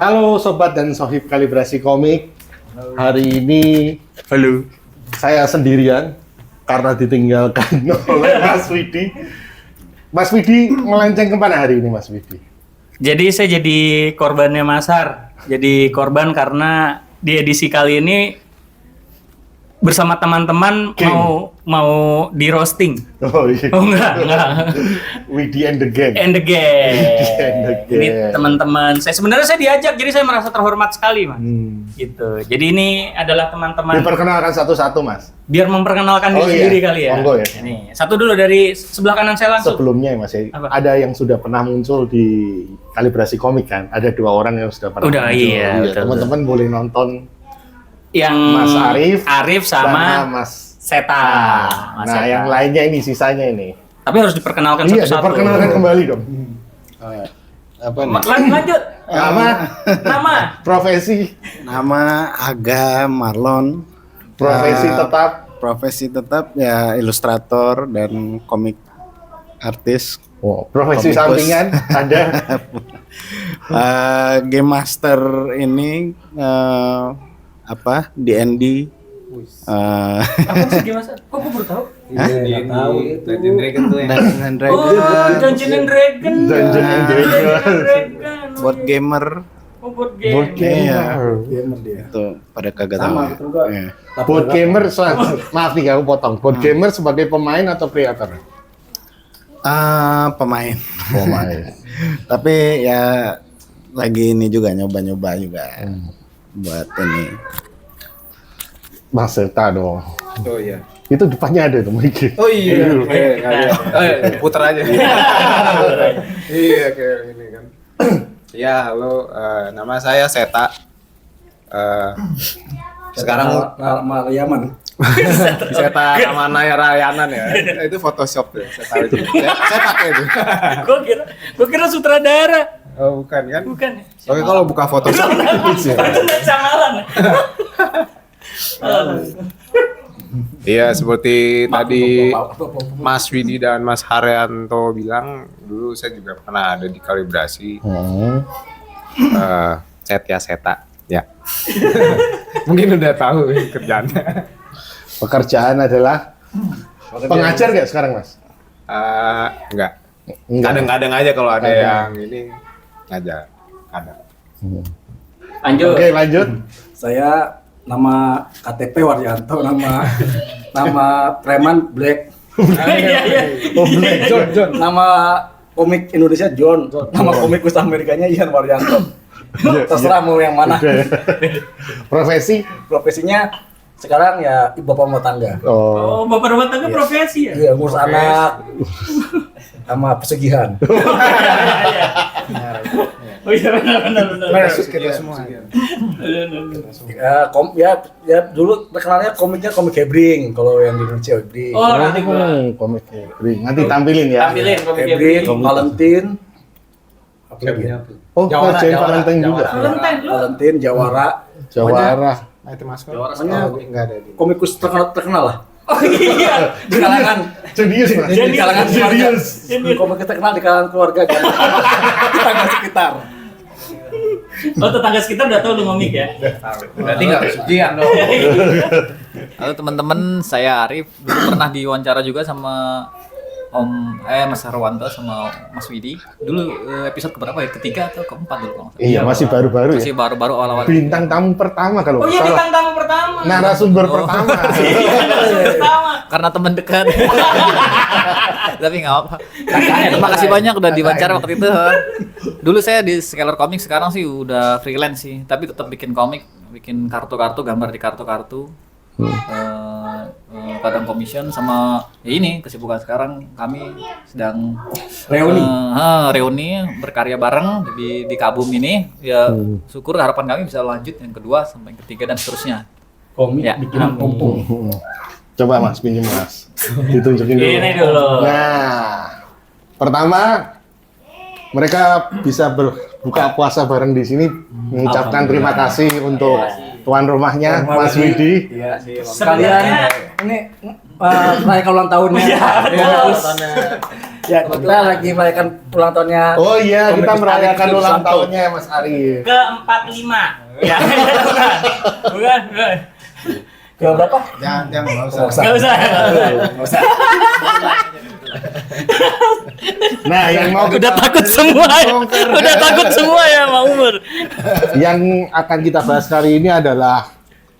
Halo sobat dan sohib kalibrasi komik. Hari ini saya sendirian karena ditinggalkan oleh Mas Widi. Mas Widi melenceng kemana hari ini, Mas Widi? Jadi saya jadi korbannya Mas Har. Jadi korban karena di edisi kali ini bersama teman-teman mau di roasting. Oh iya. Oh enggak. Widi and the gang. And the gang. Widi and the gang. Ini teman-teman. Sebenarnya saya diajak, jadi saya merasa terhormat sekali, Mas. Gitu. Jadi ini adalah teman-teman. Diperkenalkan satu-satu, Mas. Biar memperkenalkan diri sendiri kali ya. Monggo ya. Ini satu dulu dari sebelah kanan saya langsung. Sebelumnya Mas, ada yang sudah pernah muncul di kalibrasi komik kan? Ada 2 orang yang sudah pernah muncul. Iya. Teman-teman boleh nonton Yang Mas Arif sama Mas Seta. Mas Seta. Yang lainnya ini, sisanya ini. Tapi harus diperkenalkan Iya, satu-satu. diperkenalkan kembali dong. Apa nih? Lanjut. Nama. Profesi. Nama Aga Marlon. Profesi tetap. Profesi tetap ya ilustrator dan komik artis. Oh, profesi Komikus. sampingan ada. Game master ini D&D. Apa sih gimana? Kok gue baru tahu? Iya, tahu. Dungeon Dragon tuh yang Dungeons and Oh, Dragons. Dungeon and Dragon. Dungeon and Dragon. Board gamer. Oh, board game. Board gamer. Gamer dia. Tuh pada kagak tahu. sama Ya. gitu enggak. Iya. Board gamer, maaf nih aku potong. Board gamer sebagai pemain atau kreator? Pemain. Pemain. Tapi ya lagi ini juga nyoba-nyoba juga buat ini. Mas Seta dong. Oh iya. Itu depannya ada tuh mikir. Oh iya. Putar aja. Iya kayak ini kan. Ya, halo, nama saya Seta. Sekarang nama Yaman. Seta nama Naya Rayanan ya. Itu Photoshop ya, saya tahu itu. Saya pakai itu. Gue kira sutradara. Oh, bukan kan? Bukan. Oke, kalau buka Photoshop. Samalan. Iya, seperti tadi Mas Widi dan Mas Haryanto bilang, dulu saya juga pernah ada di kalibrasi. Setya Seta, ya. Mungkin udah tahu kerjaannya. Pekerjaan adalah pengajar nggak sekarang, Mas? Enggak. Enggak. Kadang-kadang aja kalau ada yang ini ngajar. Ada. Lanjut. Oke, lanjut. Saya nama KTP Waryanto, nama preman Black. Oh, Black. John. Nama komik Indonesia John. Nama komikus Amerikanya Ian Waryanto. Terserah mau yang mana. Oke. Profesi? Profesinya sekarang ya ibu bapak rumah tangga. Oh. Oh, bapak rumah tangga profesi ya? Iya, ngurus anak sama pesugihan. Oh iya benar. Versus kita semua. Ya dulu terkenalnya komiknya komik Hebring kalau yang di Indonesia Hebring. Oh, nanti gua Komik. Nanti tampilin ya. tampilin komik Hebring, Hebring. Valentine. Apa lagi? Oh, Jane Valentine juga. Valentine lu. Valentine, Jawara. Jawara. Nah, itu Mas. Pokoknya Enggak ada di. komikus terkenal lah. Oh iya. Di kalangan Jenius, Mas. di kalangan keluarga. Jenius. Komik terkenal di kalangan keluarga kan. Tetangga sekitar. Oh, tetangga sekitar udah tahu lu ngomik ya? Berarti enggak pesugihan dong. Halo teman-teman, saya Arif. Dulu pernah diwawancara juga sama Mas Harwanto sama Mas Widi. Dulu episode keberapa ya? Ketiga atau keempat dulu kalau nggak salah. Iya, masih baru-baru Masih ya. baru-baru awal-awal. Bintang tamu pertama kalau Oh nggak iya, salah. bintang tamu pertama. Narasumber pertama. Pertama. Karena teman dekat. Tapi nggak apa. Terima kasih banyak udah diwawancara waktu itu. Dulu saya di Scalar Comic, sekarang sih udah freelance sih. Tapi tetap bikin komik, bikin kartu-kartu, gambar di kartu-kartu. Kadang commission sama ya ini kesibukan sekarang kami sedang reuni berkarya bareng di Kabum ini ya. Syukur harapan kami bisa lanjut yang kedua sampai yang ketiga dan seterusnya. Komik Ya. bikinan Pompong. Coba Mas, pinjem Mas. Ditunjukin dulu. Ini dulu. Nah, pertama mereka bisa berbuka puasa bareng di sini. Mengucapkan terima kasih untuk tuan rumahnya, Mas Widi. Iya, sekalian ini merayakan ulang tahunnya. Iya, Terus Ya, kita lagi merayakan ulang tahunnya. Oh iya, Komik kita Ustami merayakan Yusuf ulang Santo. tahunnya Mas Arif. ke-45. Ya. Bukan. Ke berapa? Jangan nggak usah. Enggak usah. Nah, yang mau Udah takut semua ya. Udah takut semua ya sama umur. yang akan kita bahas kali ini adalah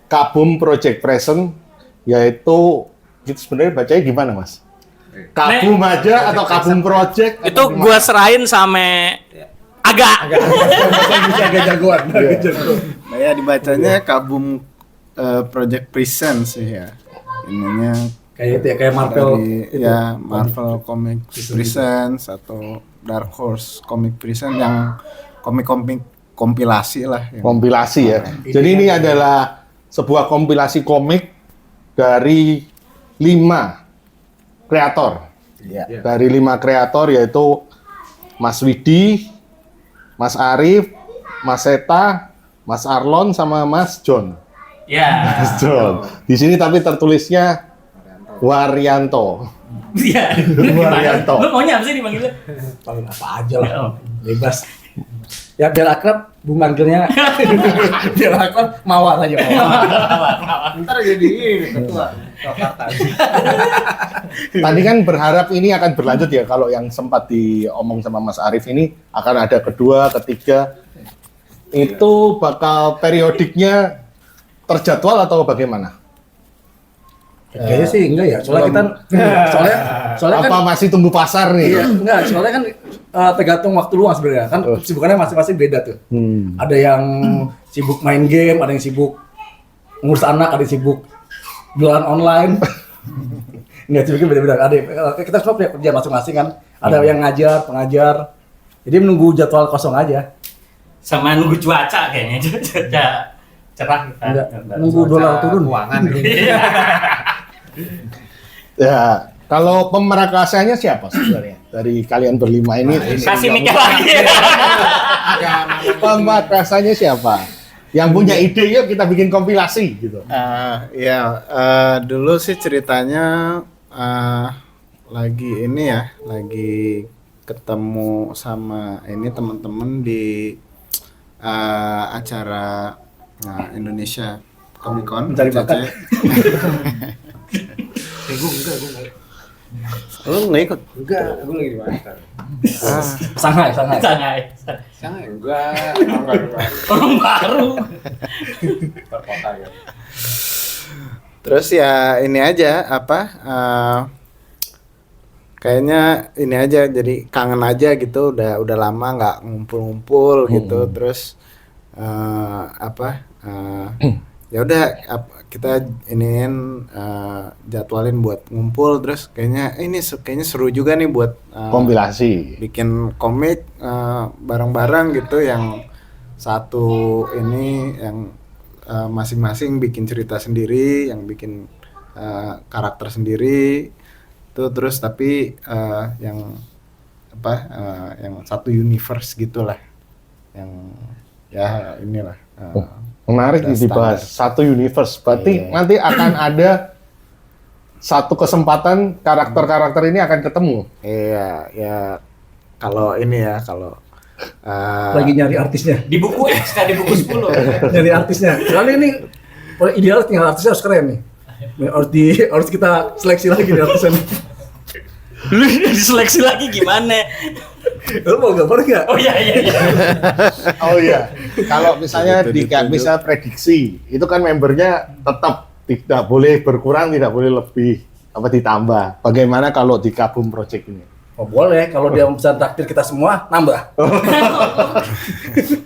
Kabum Project Present, yaitu itu sebenarnya bacanya gimana, Mas? Kabum aja atau Kabum Project? Itu gua serahin sama agak. Agak jagoan. Agak jagoan. Nah, ya dibacanya Kabum Project Present sih ya. Ininya Kayak itu ya, kayak Marvel. ya Marvel Comics Presents atau Dark Horse Comic Present yang komik-komik kompilasi lah. Yang Kompilasi ya. Jadi ini adalah sebuah kompilasi komik dari 5 kreator. Ya. Dari 5 kreator yaitu Mas Widi, Mas Arif, Mas Seta, Mas Arlon sama Mas John. Ya. Mas John. Di sini tapi tertulisnya Waryanto. Iya. Waryanto. Lu maunya apa sih dipanggilnya? Paling apa aja lah. Bebas. Ya biar akrab, Bung manggilnya. Biar akrab, Mawar aja. Mawar. Ntar jadi ini ketua. Tadi kan berharap ini akan berlanjut ya, kalau yang sempat diomong sama Mas Arif ini akan ada kedua, ketiga. Itu bakal periodiknya terjadwal atau bagaimana? Kayaknya sih enggak ya. Soalnya kita soalnya Apa kan masih tunggu pasar nih? iya, enggak, soalnya kan tergantung waktu luang sebenarnya. Kan kesibukannya masing-masing beda tuh. Ada yang sibuk main game, ada yang sibuk ngurus anak, ada yang sibuk jualan online. Enggak, sibuknya beda-beda. Ada kita semua punya kerja masing-masing kan. Ada yang ngajar, pengajar. Jadi menunggu jadwal kosong aja. Sama nunggu cuaca kayaknya. Cuaca cerah kita. Enggak, nunggu dolar turun. Keuangan. Ya, kalau pemerakasannya siapa sebenarnya? Dari kalian berlima ini, Kasih mikir lagi. pemerakasannya siapa? Yang punya ide, yuk kita bikin kompilasi gitu. Dulu sih ceritanya lagi ini ya, lagi ketemu sama ini teman-teman di acara Indonesia Comic Con. Mencari bakat. Gue enggak. Lu nggak ikut? Enggak, gue lagi di Banten. Shanghai. Sangai. Jangan enggak. Enggak. Orang baru. Kota ya. Terus ya ini aja kayaknya ini aja, jadi kangen aja gitu, udah lama nggak ngumpul-ngumpul gitu. Terus ya udah kita iniin jadwalin buat ngumpul. Terus kayaknya kayaknya seru juga nih buat Kompilasi. bikin komik bareng-bareng gitu, yang satu ini yang masing-masing bikin cerita sendiri, yang bikin karakter sendiri tuh. Terus tapi yang yang satu universe gitulah, yang ya inilah Menarik udah dibahas satu universe. Berarti nanti akan ada satu kesempatan karakter-karakter ini akan ketemu. Iya, ya kalau ini ya, kalau Lagi nyari artisnya. Di buku extra di buku 10. Nyari artisnya. Soalnya ini ideal tinggal artisnya harus keren nih. Harus kita seleksi lagi nih artisnya. Lu diseleksi lagi gimana? Lu mau gambar nggak? Oh iya. Oh iya. Kalau misalnya Gitu, bisa prediksi, itu kan membernya tetap tidak boleh berkurang, tidak boleh lebih ditambah. Bagaimana kalau di Kabum Project ini? Oh boleh, kalau dia bisa traktir kita semua, nambah.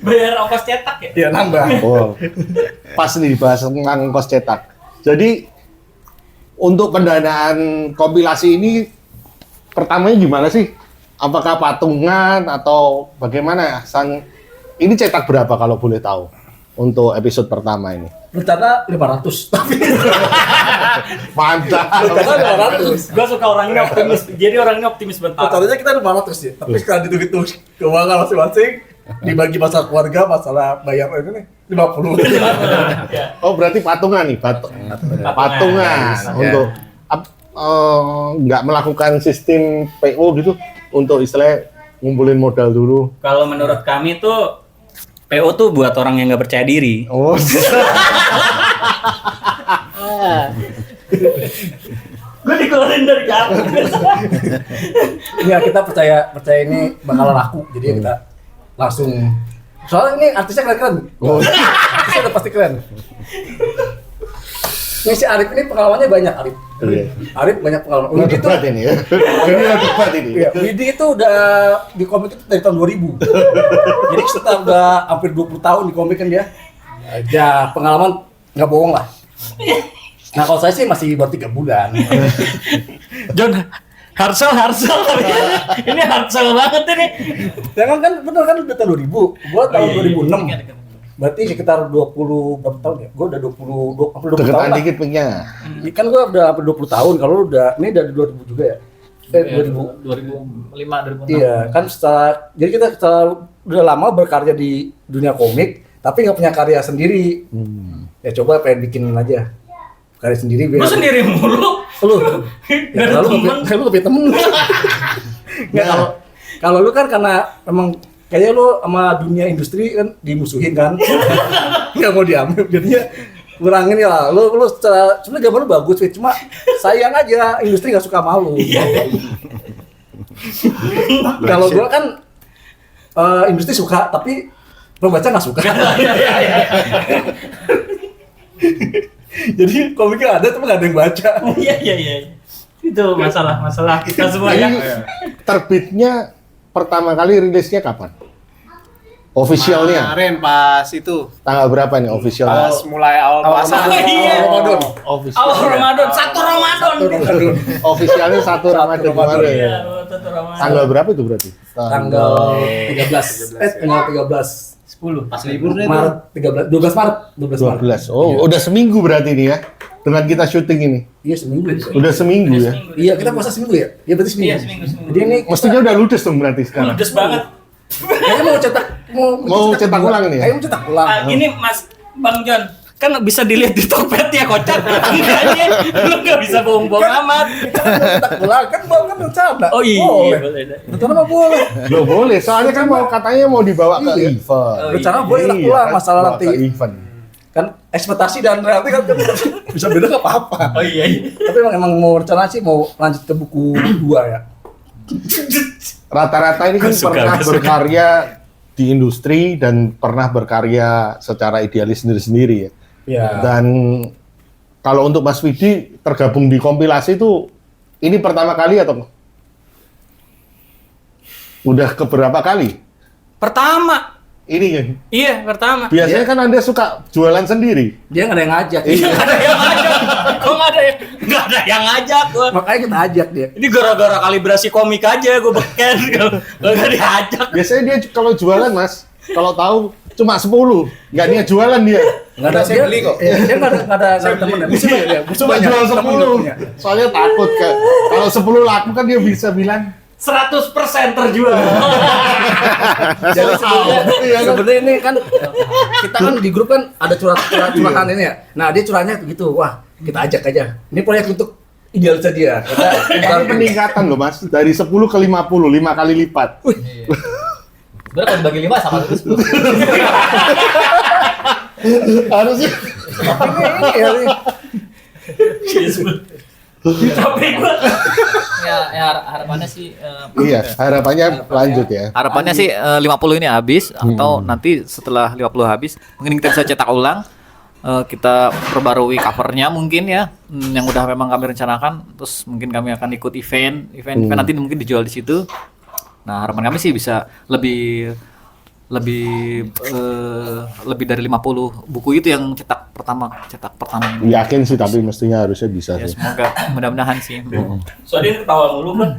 Bayar ongkos cetak ya? Iya nambah. Oh, pas nih dibahas tentang ongkos cetak. Jadi untuk pendanaan kompilasi ini pertamanya gimana sih? Apakah patungan atau bagaimana? Ini cetak berapa kalau boleh tahu untuk episode pertama ini? Rencana 500, tapi Mantap. rencana 500. Gua suka orangnya optimis. Jadi orangnya optimis banget. Rencananya kita 500 sih, tapi sekarang dihitung keuangan masing-masing, dibagi masalah keluarga, masalah bayar ini nih 50. Oh berarti patungan nih, patungan Patungan. untuk nggak melakukan sistem PO gitu untuk istilahnya ngumpulin modal dulu? Kalau menurut kami tuh PO tuh buat orang yang nggak percaya diri. Oh, Gue dikeluarin dari kampus. Iya, kita percaya ini bakal laku. Jadi kita langsung, soalnya ini artisnya keren-keren. Artisnya udah pasti keren. Ini si Arif ini pengalamannya banyak, Arif. iya. Arif banyak pengalaman. Udah Widi itu, debat ini ya. Ini udah debat ini. iya, Widi itu udah di komik itu dari tahun 2000. Jadi kita udah hampir 20 tahun di komik kan dia. Ya pengalaman nggak bohong lah. Nah kalau saya sih masih baru 3 bulan. John, Harsel. Ini Harsel banget ini. Jangan kan bener kan udah tahun 2000. Gua tahun 2006. Berarti sekitar 20 berapa tahun ya? Gua udah 20 hampir 20 tahun Deketan lah. dikit punya. Kan gua udah hampir 20 tahun. Kalau lu udah ini dari 2000 juga ya? 2000. 2005 2006. Iya, kan jadi kita udah lama berkarya di dunia komik, tapi nggak punya karya sendiri. Ya coba pengen bikin aja karya sendiri biar. Lu sendiri mulu. Lu. Nggak ada temen. Lu gak punya temen. Nggak, kalau lu kan karena emang kayaknya lu sama dunia industri kan dimusuhin kan. Nggak mau diambil, jadinya kurangin ya lah. Lu sebenarnya gambar lu bagus, Fit. Cuma sayang aja industri nggak suka malu. Kalau gua kan industri suka, tapi pembaca nggak suka. Jadi komiknya ada, tapi nggak ada yang baca. Iya. Itu masalah kita semua ya. Ini terbitnya pertama kali rilisnya kapan? Officialnya Kemarin pas itu tanggal berapa nih officialnya? pas mulai awal puasa. Iya. Ramadan. Awal Ramadan, 1 Ramadan. Officialnya 1 Ramadan kemarin. Iya, Ya. 1 Ramadan. Tanggal berapa itu berarti? Tanggal 13. Tanggal 13. 10. Pas libur deh. Maret 13, 12 Maret. 12 Maret. 12. Oh, udah seminggu berarti ini ya. Dengan kita syuting ini. Iya, seminggu ya. Udah seminggu ya. Iya, kita puasa seminggu ya? Iya, berarti seminggu. Iya, seminggu. Jadi ini Mestinya udah ludes dong berarti sekarang. Ludes banget. kayaknya mau cetak ulang nih. Kayaknya mau cetak ulang. Ini Mas Bang John, kan bisa dilihat di Tokped ya kocak. Enggaknya lu nggak bisa bohong-bohong amat. Cetak ulang kan mau kan rencana. Oh iya, boleh. Rencana mah boleh. Loh boleh, soalnya kan mau katanya mau dibawa ke Iya. event. Rencana boleh cetak Iya, ulang, kan, masalah bawa nanti ke event. kan ekspektasi dan realita kan bisa beda nggak apa-apa. Oh iya. Tapi emang mau rencana sih mau lanjut ke buku 2 ya. Rata-rata ini kan Gua suka, pernah gua suka. berkarya di industri dan pernah berkarya secara idealis sendiri-sendiri ya. Iya. Dan kalau untuk Mas Widi tergabung di kompilasi itu ini pertama kali atau udah keberapa kali? Pertama. Ini ya. Iya, pertama. Biasanya kan Anda suka jualan sendiri. Dia nggak ada yang ngajak. Iya. Nggak ada yang ngajak. Kok nggak ada yang ngajak gua. Makanya kita ajak dia. Ini gara-gara kalibrasi komik aja gue beken. Kalau nggak diajak. Biasanya dia kalau jualan Mas, kalau tahu cuma 10, nggak niat jualan dia. Nggak ada Saya beli kok. Dia nggak ada temen. Musuh banyak dia. Musuh Cuma banyak. jual Temen 10, punya. soalnya takut kan. Kalau 10 laku kan dia bisa bilang 100% terjual. Jadi sebenarnya Iya kan? sebenarnya ini kan kita kan di grup kan ada curahan ini ya. Nah dia curahnya begitu. Wah kita ajak aja. Ini proyek untuk idealis dia. ini peningkatan loh Mas, dari 10 ke 50, 5 kali lipat. Sebenarnya kalau dibagi 5 sama terus 10. Harusnya ini ya. Capek gue. Ya harapannya sih iya, harapannya lanjut ya. harapannya sih 50 ini habis atau nanti setelah 50 habis mungkin kita bisa cetak ulang, kita perbarui covernya mungkin ya, yang udah memang kami rencanakan, terus mungkin kami akan ikut event nanti mungkin dijual di situ. Nah harapan kami sih bisa lebih dari 50 buku itu yang cetak pertama ini. Yakin sih, tapi mestinya harusnya bisa Ya sih. semoga mudah-mudahan sih. Soalnya ini ketawa mulu kan.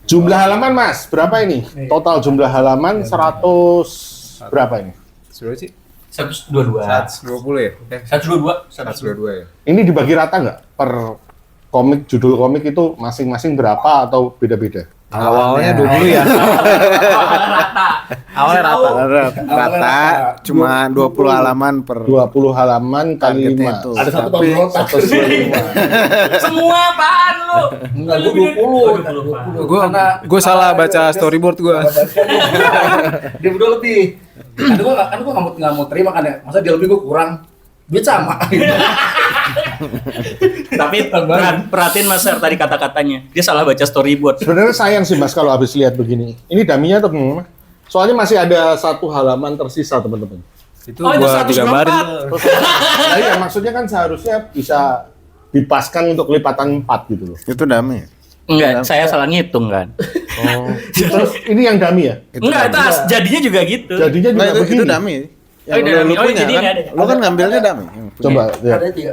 Jumlah halaman Mas, berapa ini? Total jumlah halaman 100 berapa ini? Sudah sih 122. 120 ya? 122. 122 ya. Ini dibagi rata nggak per komik, judul komik itu masing-masing berapa atau beda-beda? Awalnya 20 ya. Awalnya rata. Rata cuma 20 halaman per 20 halaman kali targetnya 5. itu. Ada satu Tapi pemberontak. Semua apaan lu? Enggak, gue 20. Gue salah baca storyboard gue. Dia berdua lebih. Kan gue nggak mau terima kan ya. Masa dia lebih gue kurang. Duit sama. Tapi perhatiin Mas Har tadi kata-katanya. Dia salah baca storyboard. Sebenarnya sayang sih Mas kalau habis lihat begini. Ini daminya atau gimana? Soalnya masih ada satu halaman tersisa teman-teman. Itu Oh, itu buat 124. digambarin. Nah, iya, maksudnya kan seharusnya bisa dipaskan untuk lipatan 4 gitu loh. itu dami. Enggak, saya salah ngitung kan. Terus ini yang dami ya? Enggak, itu jadinya juga gitu. Jadinya juga Nah, itu begini. dami. Oh, Yang itu lu dami. Oh, punya jadi kan? nggak ada. Lu kan ngambilnya dami. Coba lihat. Ada tiga.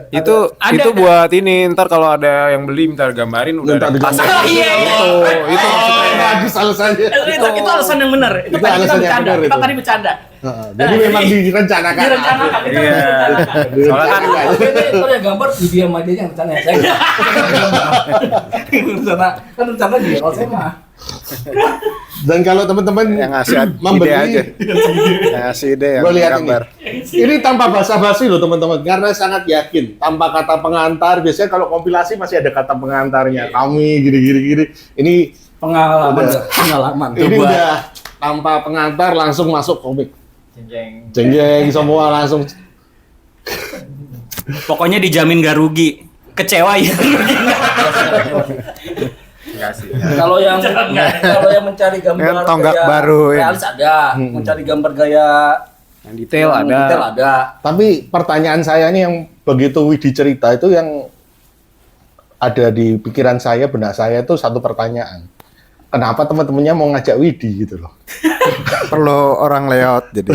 Itu buat ini ntar kalau ada yang beli minta gambarin udah Minta ada digambarin. pasang. Oh, iya. Itu maksudnya. Bagus alasannya. Itu alasan yang benar. Itu Itu tadi kita alasan yang bercanda. benar Kita itu. tadi bercanda. Heeh, jadi memang direncanakan. Direncanakan. Itu Iya. direncanakan. Soalnya kan Tapi itu yang gambar di dia sama dia yang rencana ya. Saya rencana kan rencana dia. Kalau saya mah Dan kalau teman-teman yang ngasih ide membeli, aja. Yang ngasih ide yang gue lihat gambar. ini tanpa basa-basi loh teman-teman, karena sangat yakin tanpa kata pengantar. Biasanya kalau kompilasi masih ada kata pengantarnya. Kami gini. Ini pengalaman. Udah. Pengalaman. ini udah tanpa pengantar langsung masuk komik. Jeng semua langsung. Pokoknya dijamin gak rugi. Kecewa ya. enggak sih. Kalau yang mencari gambar Yang tonggak gaya baru ini. realis ada, mencari gambar gaya Yang detail yang ada. detail ada. Tapi pertanyaan saya ini yang begitu Widi cerita itu yang ada di pikiran saya, benak saya itu satu pertanyaan. Kenapa teman-temannya mau ngajak Widi gitu loh? Perlu orang layout jadi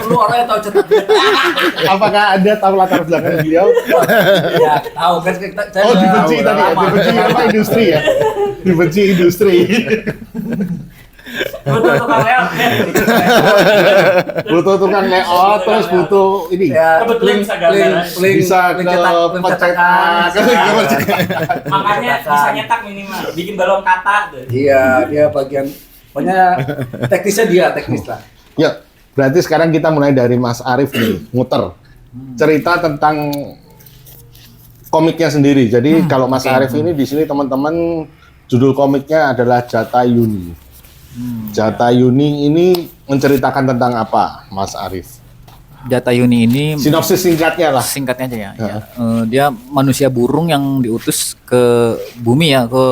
Perlu orang yang tahu cetak. Apakah Anda tahu latar belakang beliau? Ya, tahu kan saya Oh, udah dibenci tahu, tadi ya, udah lama. dibenci apa industri ya? Dibenci industri. Butuh tukang lewat. Butuh tukang layout, terus butuh ini. Ya, Kebetulan bisa gambar. Bisa ke pencetak. Makanya bisa nyetak minimal. Bikin balon kata tuh. Iya, dia bagian pokoknya teknisnya teknis lah. Ya, berarti sekarang kita mulai dari Mas Arif nih, muter. Cerita tentang komiknya sendiri. Jadi kalau Mas Arif ini di sini teman-teman judul komiknya adalah Jata Yuni. Jata Yuni ini menceritakan tentang apa, Mas Arif? Jata Yuni ini Sinopsis singkatnya lah. singkatnya aja ya. Dia manusia burung yang diutus ke bumi ya, ke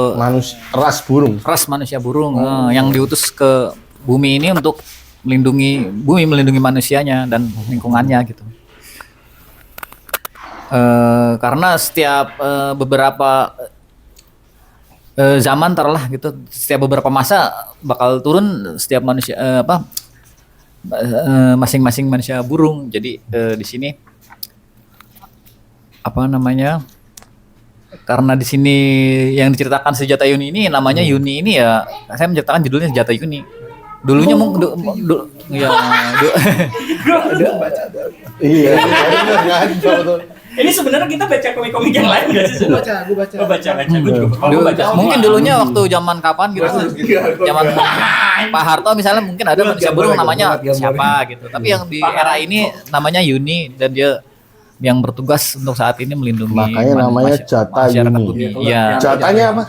Ras burung. ras manusia burung yang diutus ke bumi ini untuk melindungi bumi, melindungi manusianya dan lingkungannya gitu. Karena setiap beberapa zaman terlah gitu, setiap beberapa masa bakal turun setiap manusia masing-masing manusia burung. Jadi di sini apa namanya? Karena di sini yang diceritakan si Jata Yuni ini namanya Yuni ini ya, saya menceritakan judulnya Jata Yuni. Dulunya ya, Iya, benar kan? Betul. Ini sebenarnya kita baca komik-komik yang lain nggak sih? Gue baca. Gue baca. Gue juga. Gue baca. mungkin dulunya waktu zaman kapan gitu, zaman Pak Harto misalnya mungkin ada manusia burung namanya siapa gitu. Tapi yang di era ini namanya Yuni dan dia yang bertugas untuk saat ini melindungi Makanya namanya Jata masyarakat Yuni. bumi. Iya. Jatanya apa?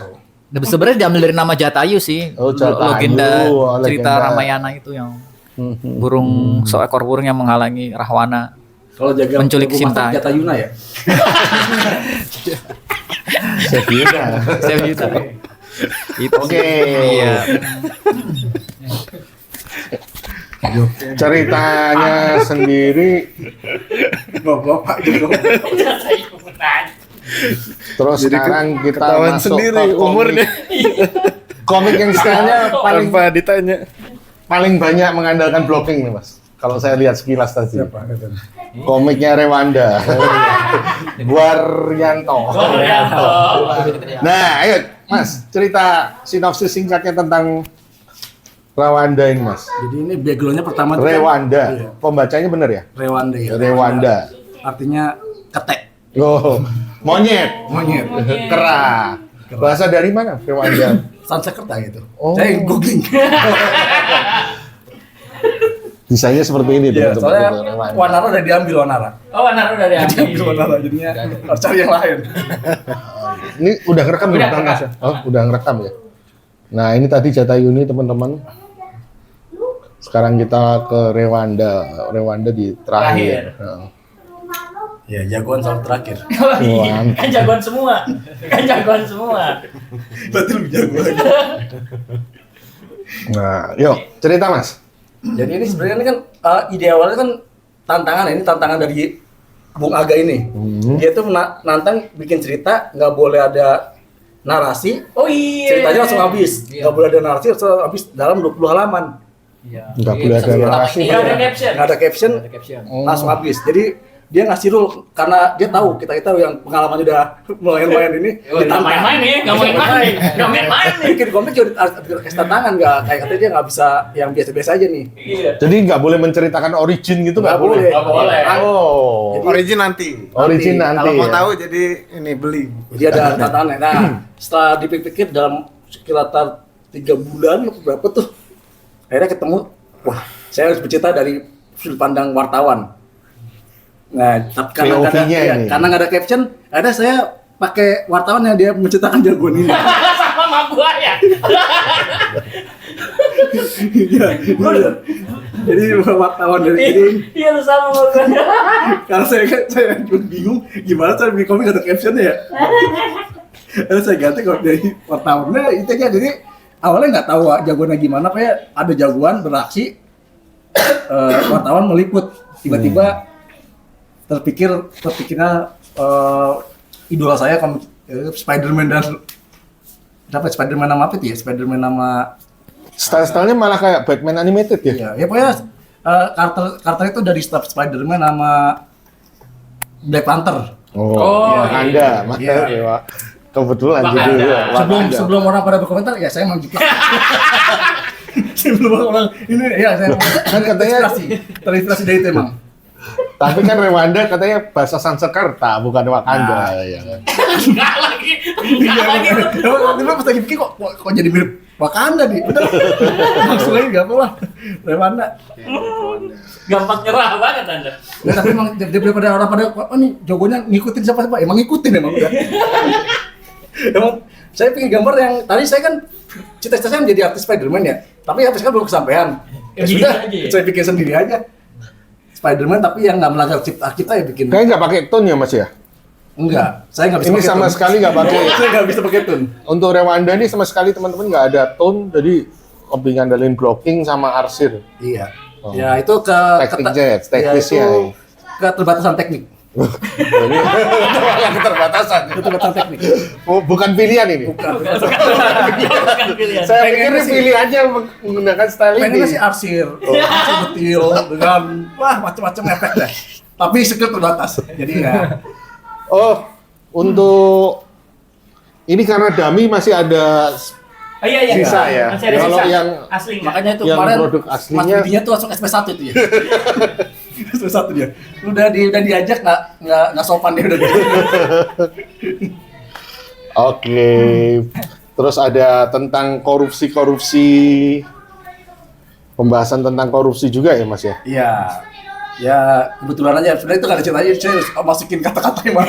Sebenarnya diambil dari nama Jatayu sih. Oh, Jatayu. Legenda Oh, cerita legenda. Ramayana itu yang burung seekor burung yang menghalangi Rahwana. Kalau jaga Menculik rumah Sinta. Jata Yuna ya. Saya gitu. Itu. Oke. Iya. Ceritanya sendiri Bapak juga. terus sekarang kita ketahuan masuk sendiri ke komik. umurnya. Komik yang sekarang Tanpa ditanya. paling banyak mengandalkan blocking nih Mas. Kalau saya lihat sekilas tadi. Komiknya Rewanda. Waryanto. Nah, ayo Mas, cerita sinopsis singkatnya tentang Rewanda ini Mas. Jadi ini backgroundnya pertama tuh kan- Rewanda. Iya, Pembacanya bener ya? Rewanda ya. Rewanda. Artinya ketek. Oh, monyet. Monyet. Kera. Bahasa dari mana Rewanda? Sanskerta gitu. Oh. Saya googling. Desainnya seperti ini Iya, teman-teman. soalnya Rewanda. Wanara udah diambil Wanara. Oh, Anar udah Diambil Wanara jadinya harus cari yang lain. Ini udah ngerekam belum Udah Kang Mas? ngerekam. Oh, udah ngerekam ya. Nah, ini tadi jatah Yuni teman-teman. Sekarang kita ke Rewanda. Rewanda di terakhir. Terakhir. Heeh. Ya, jagoan soal terakhir. Wah. Kan jagoan semua. Kan jagoan semua. Berarti lebih jago lagi. Nah, yuk cerita Mas. Jadi ini sebenarnya ini kan ide awalnya kan tantangan, ini tantangan dari Bung Aga ini. Dia tuh nantang bikin cerita, nggak boleh ada narasi, Oh iya. ceritanya langsung habis. Nggak boleh ada narasi, langsung habis dalam 20 halaman. Iya. Nggak boleh ada narasi. Nggak ada caption. Nggak ada caption, Ada caption. langsung habis. Jadi dia ngasih rule karena dia tahu kita yang pengalamannya udah lumayan ini Nggak main-main nih, nggak main-main. Nggak main-main nih. bikin komik juga harus kasih tantangan, nggak kayak katanya dia nggak bisa yang biasa-biasa aja nih. Iya. Jadi nggak boleh menceritakan origin gitu nggak Nggak boleh. boleh. Nggak boleh. Oh. Origin nanti. Origin nanti. Kalau mau ya. tahu jadi ini beli. Jadi ada tantangannya. Nah, setelah dipikir dalam sekitar 3 bulan berapa tuh, akhirnya ketemu, wah saya harus bercerita dari sudut pandang wartawan. Nah, tapi karena nggak ada, POV-nya ya, ini. karena nggak ada caption, akhirnya saya pakai wartawan yang dia menceritakan jagoan ini. Sama gua ya. Iya, bener. Jadi wartawan dari ini, Iya lu sama sama gua. karena saya bingung gimana cara bikin komik ada captionnya ya. Lalu saya ganti kalau dari wartawannya itu aja. Jadi awalnya nggak tahu jagoannya gimana, kayak ada jagoan beraksi, wartawan meliput, tiba-tiba terpikirnya idola saya Spider-Man dan dapat Spider-Man nama apa itu ya? Spider-Man nama Style-stylenya malah kayak Batman animated ya. iya, ya pokoknya karakter itu dari Spider-Man sama Black Panther. Oh, Oh, Anda, Mas. Iya. Ya, kebetulan Wakanda. judulnya Wakanda. Sebelum orang pada berkomentar, ya saya emang juga. Sebelum orang ini ya saya Kan katanya- terinspirasi dari itu emang. Tapi kan Rewanda katanya bahasa Sanskerta bukan Wakanda Nah. ya kan. Enggak lagi. Enggak lagi. Tiba-tiba pas lagi pikir kok jadi mirip Wakanda nih. Betul. Langsung aja enggak apa-apa. Rewanda. Gampang nyerah banget Anda. Ya, tapi emang daripada orang pada oh nih jagonya ngikutin siapa emang ngikutin emang udah. Emang saya pengen gambar yang tadi saya kan cita-cita saya menjadi artis Spider-Man ya, tapi sampai sekarang belum kesampaian. Ya Gini sudah, aja ya? saya bikin sendiri aja. Spider-Man tapi yang nggak melanggar cipta kita ya bikin. Kayaknya nggak pakai tone ya Mas ya. Enggak, saya nggak bisa. Ini pakai sama tone. sekali nggak pakai. Saya nggak bisa pakai tone. Untuk Rewanda ini sama sekali teman-teman nggak ada tone, jadi lebih ngandelin blocking sama arsir. Iya. Oh. Ya itu ke Tekniknya, teknisnya. ya, itu keterbatasan teknik. Jadi malah keterbatasan. Keterbatasan teknik. Oh, bukan pilihan ini. Bukan. Bukan pilihan. Saya pikir Pengennya ini sih- pilihannya menggunakan style ini. Pengennya sih arsir, arsir detil dengan wah macam-macam efek deh. Tapi skill terbatas. Jadi ya. Oh, untuk ini karena dummy masih ada Oh, iya, iya. sisa ya. Masih ada Kalau sisa. yang aslinya. Makanya itu Yang kemarin produk Mas aslinya- Budinya tuh langsung SP1 itu ya. SP1 dia. Udah diajak nggak sopan dia udah diajak. Oke. Terus ada tentang korupsi. Pembahasan tentang korupsi juga ya, Mas ya? Iya. Ya kebetulan aja sebenarnya itu nggak ada ceritanya, saya harus masukin kata-kata yang mana.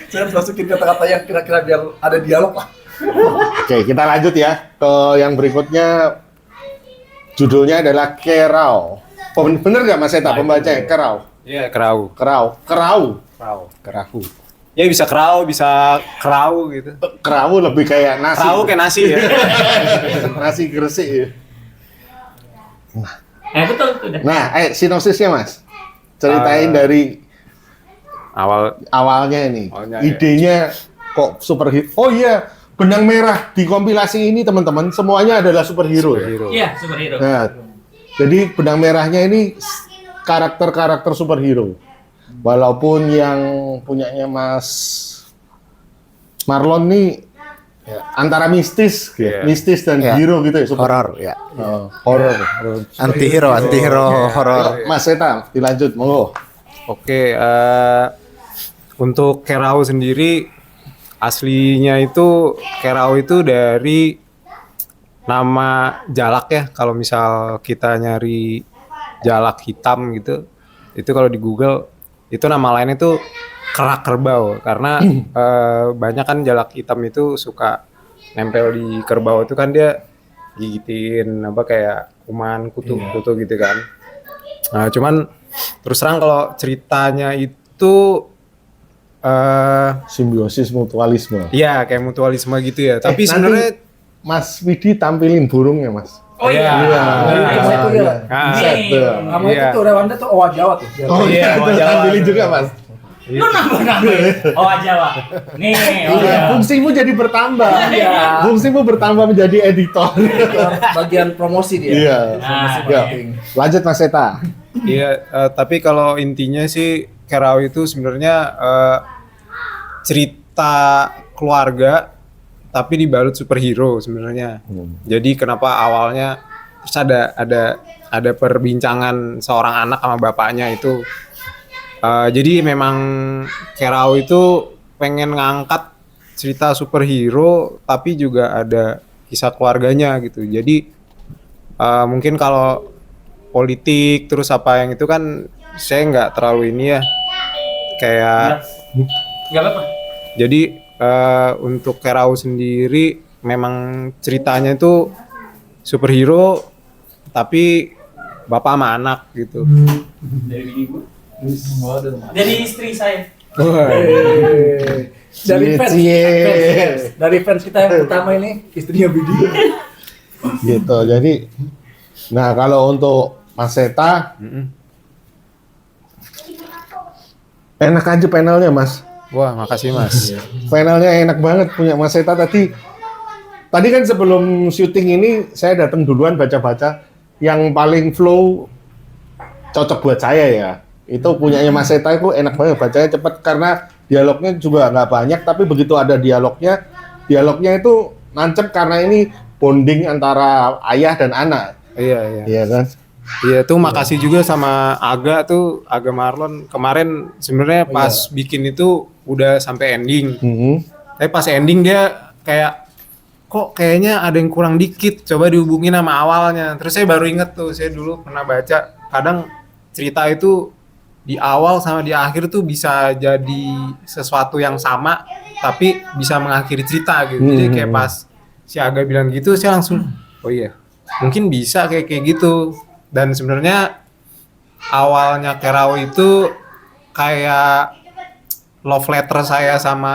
Saya harus masukin kata-kata yang kira-kira biar ada dialog lah. Oke, kita lanjut ya ke yang berikutnya. Judulnya adalah Kerau. Bener nggak Mas Eta pembacanya? Kerau. Iya, kerau. Kerau. Kerau. Kerahu. Ya bisa kerau, bisa kerau gitu. Kerau lebih kayak nasi. Kerau kayak nasi ya. Nasi gresik ya. Betul tuh dah. Nah, sinopsisnya Mas. Ceritain Eh, dari Awal awalnya ini. Awalnya, Idenya kok superhero. Oh iya, benang merah di kompilasi ini teman-teman semuanya adalah superhero. Ya? superhero. Iya, superhero. Nah, jadi benang merahnya ini karakter-karakter superhero. Walaupun yang punyanya Mas Marlon nih antara mistis, Iya. mistis dan Iya. hero gitu ya. Horor ya. Horor. Antihero horor. Mas Eta, dilanjut, monggo. Oke, untuk Kerau sendiri aslinya itu Kerau itu dari nama jalak ya. Kalau misal kita nyari jalak hitam gitu, itu kalau di Google itu nama lainnya itu kerak kerbau karena banyak kan jalak hitam itu suka nempel di kerbau itu kan dia gigitin apa kayak kuman kutu-kutu gitu kan. Nah, cuman terus terang kalau ceritanya itu Simbiosis mutualisme. iya kayak mutualisme gitu ya. Tapi nanti sebenarnya Mas Widi tampilin burungnya, Mas. Oh iya. Iya. Sama itu ya. Ah. Set tuh. Sama Iya. itu tuh Rewanda tuh Owa Jawa tuh. Oh iya, Iya, itu Jawa. tampilin juga, Mas. Lu nambah-nambahin. Oh Jawa. Nih, oh Iya, Jawa. fungsimu jadi bertambah. Iya. Fungsimu bertambah menjadi editor. Bagian promosi dia. Iya. Nah, Ya. Lanjut Mas Eta. Iya, tapi kalau intinya sih Kerau itu sebenarnya cerita keluarga tapi dibalut superhero sebenarnya. Jadi kenapa awalnya terus ada perbincangan seorang anak sama bapaknya itu. Jadi memang Kerau itu pengen ngangkat cerita superhero tapi juga ada kisah keluarganya gitu. Jadi mungkin kalau politik terus apa yang itu kan saya nggak terlalu ini ya kayak Gak apa-apa. jadi untuk Kerau sendiri memang ceritanya itu superhero tapi bapak sama anak gitu. Jadi istri saya. Dari fans, Cie. dari fans kita yang pertama ini istrinya Bidi. Gitu. Jadi nah kalau untuk Mas Eta enak aja panelnya, Mas. Wah makasih mas. Panelnya enak banget punya Mas Eta tadi. Tadi kan sebelum syuting ini saya datang duluan baca-baca yang paling flow cocok buat saya ya. Itu punyanya Mas Eta itu enak banget bacanya cepet karena dialognya juga nggak banyak tapi begitu ada dialognya itu nancep karena ini bonding antara ayah dan anak. Iya. Iya kan? Iya tuh makasih juga sama Aga Marlon kemarin sebenarnya pas bikin itu udah sampai ending. Tapi pas ending dia kayak kok kayaknya ada yang kurang dikit, coba dihubungin sama awalnya. Terus saya baru inget tuh, saya dulu pernah baca kadang cerita itu di awal sama di akhir tuh bisa jadi sesuatu yang sama tapi bisa mengakhiri cerita gitu. Jadi kayak pas si Aga bilang gitu saya langsung oh iya mungkin bisa kayak gitu. Dan sebenarnya awalnya Kerau itu kayak love letter saya sama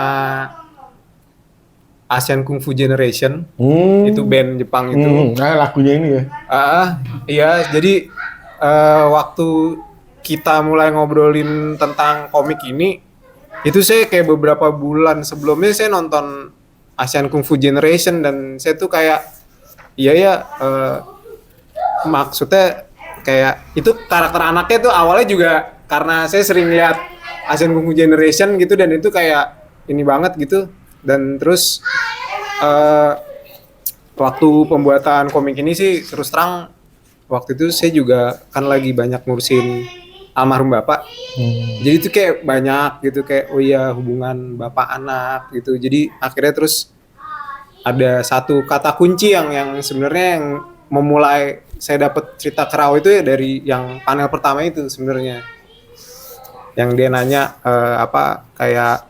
Asian Kung Fu Generation. Itu band Jepang itu. Nah lagunya ini ya. Iya, jadi waktu kita mulai ngobrolin tentang komik ini, itu saya kayak beberapa bulan sebelumnya saya nonton Asian Kung Fu Generation dan saya tuh kayak maksudnya kayak itu karakter anaknya tuh awalnya juga karena saya sering lihat Asian Kung Fu Generation gitu dan itu kayak ini banget gitu dan terus waktu pembuatan komik ini sih terus terang waktu itu saya juga kan lagi banyak ngurusin almarhum bapak jadi itu kayak banyak gitu kayak oh iya hubungan bapak anak gitu jadi akhirnya terus ada satu kata kunci yang sebenarnya yang memulai saya dapat cerita Kerau itu ya dari yang panel pertama itu sebenarnya yang dia nanya kayak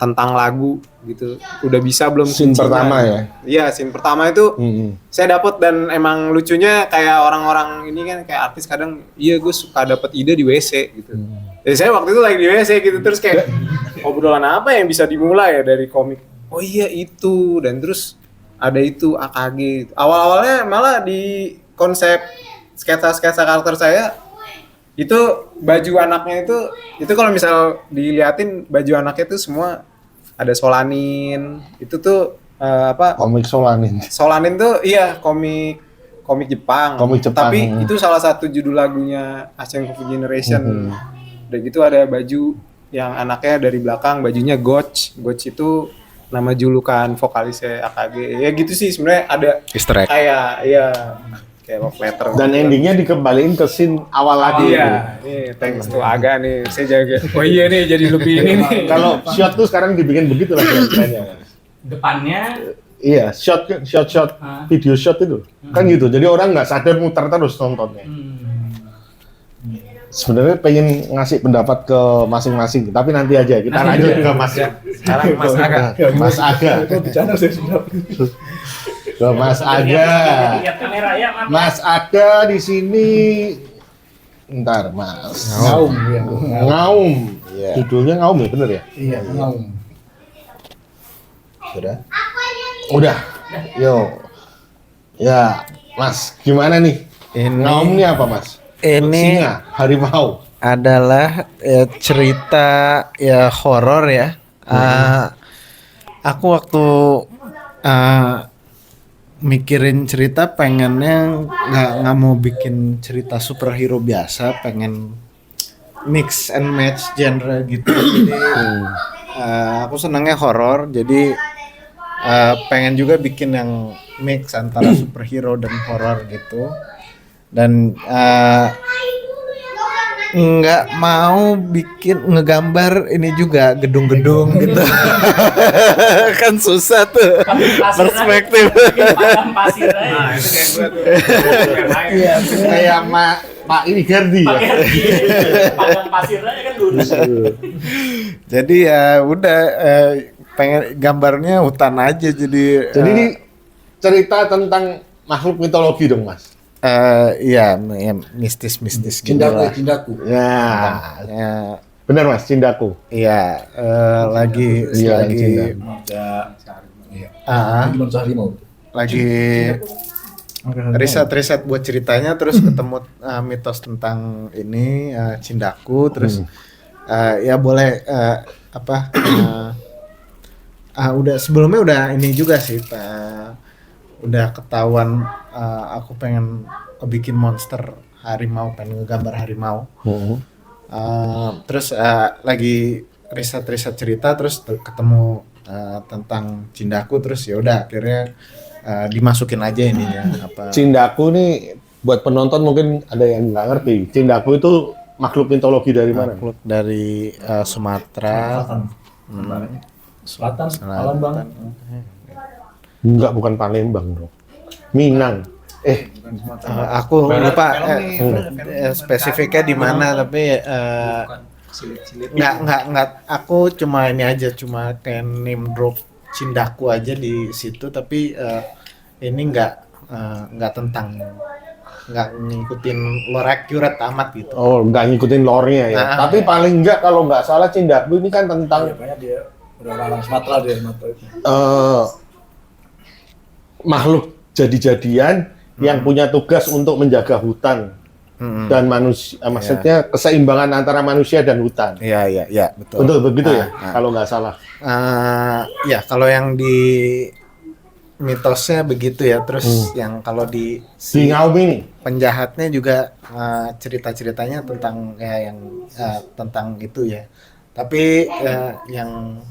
tentang lagu gitu udah bisa belum Scene pertama ya? Iya scene pertama itu saya dapat dan emang lucunya kayak orang-orang ini kan kayak artis kadang iya gue suka dapat ide di WC gitu jadi saya waktu itu lagi di WC gitu terus kayak obrolan apa yang bisa dimulai ya dari komik oh iya itu dan terus ada itu AKG gitu. Awal-awalnya malah di konsep sketsa-sketsa karakter saya itu baju anaknya itu kalau misal diliatin baju anaknya itu semua ada Solanin itu tuh komik Solanin tuh iya komik Jepang tapi itu salah satu judul lagunya Asian Kung Fu Generation udah gitu ada baju yang anaknya dari belakang bajunya Goch itu nama julukan vokalisnya AKG ya gitu sih sebenarnya ada Easter egg. kayak kayak love letter. Dan endingnya dikembaliin ke scene awal lagi. Iya, ini thanks to Aga nih, saya jaga. Oh iya nih, jadi lebih ini nih. Kalau shot tuh sekarang dibikin begitu lah trennya. Depannya Iya, shot video shot itu kan gitu. Jadi orang nggak sadar muter terus nontonnya. Sebenarnya pengen ngasih pendapat ke masing-masing, tapi nanti aja kita lanjut ke Mas. Sekarang Mas Aga. Mas Aga. Bercanda saya sudah. Ke Mas Aga. lihat kamera ya, Mas. Mas Aga di sini. Ntar Mas. Ngaum ya. Ngaum. Iya. Judulnya Ngaum ya, bener ya? Iya, ngaum. Sudah. Udah. Yo. Ya, Mas, gimana nih? Ngaum ini apa, Mas? Ini Singa, harimau. adalah cerita ya horor ya. Aku waktu mikirin cerita pengennya nggak mau bikin cerita superhero biasa, pengen mix and match genre gitu. Jadi aku senangnya horor, jadi pengen juga bikin yang mix antara superhero dan horor gitu. Dan nggak mau bikin ngegambar ini juga gedung-gedung gitu. Kan susah tuh perspektif. Padang pasir aja. Nah, itu kayak gue tuh. Iya, kayak Pak ini Gerdi ya. Padang pasir aja kan lurus. Jadi ya udah pengen gambarnya hutan aja jadi. Jadi ini cerita tentang makhluk mitologi dong, Mas. Iya, ya, mistis-mistis gitu lah. Cindaku. Ya, Ya, benar Mas, Cindaku. iya, lagi Iya, lagi Gimana harimau? lagi riset buat ceritanya, terus ketemu mitos tentang ini Cindaku, terus ya boleh udah sebelumnya udah ini juga sih udah ketahuan aku pengen bikin monster harimau, pengen ngegambar harimau. Terus lagi riset cerita, terus ketemu tentang Cindaku, terus ya udah akhirnya dimasukin aja ininya apa. Cindaku nih buat penonton mungkin ada yang nggak ngerti. Cindaku itu makhluk mitologi dari mana? Makhluk dari Sumatera. Selatan, Palembang. Enggak, bukan Palembang dong. Minang. Aku lupa spesifiknya di mana, tapi nggak aku cuma ini aja, cuma kayak name drop Cindaku aja di situ, tapi ini nggak tentang, nggak ngikutin lore accurate amat gitu. Oh, nggak ngikutin lore-nya ya. Tapi paling enggak kalau nggak salah Cindaku ini kan tentang Banyak dia udah orang Sumatera dia Sumatera itu. makhluk jadi-jadian yang punya tugas untuk menjaga hutan dan manusia, maksudnya keseimbangan antara manusia dan hutan. Iya, betul. Betul begitu ya, kalau nggak salah. Ya kalau yang di mitosnya begitu ya, terus yang kalau di Di Ngaum ini. penjahatnya juga cerita-ceritanya tentang ya yang tentang itu ya. Tapi yang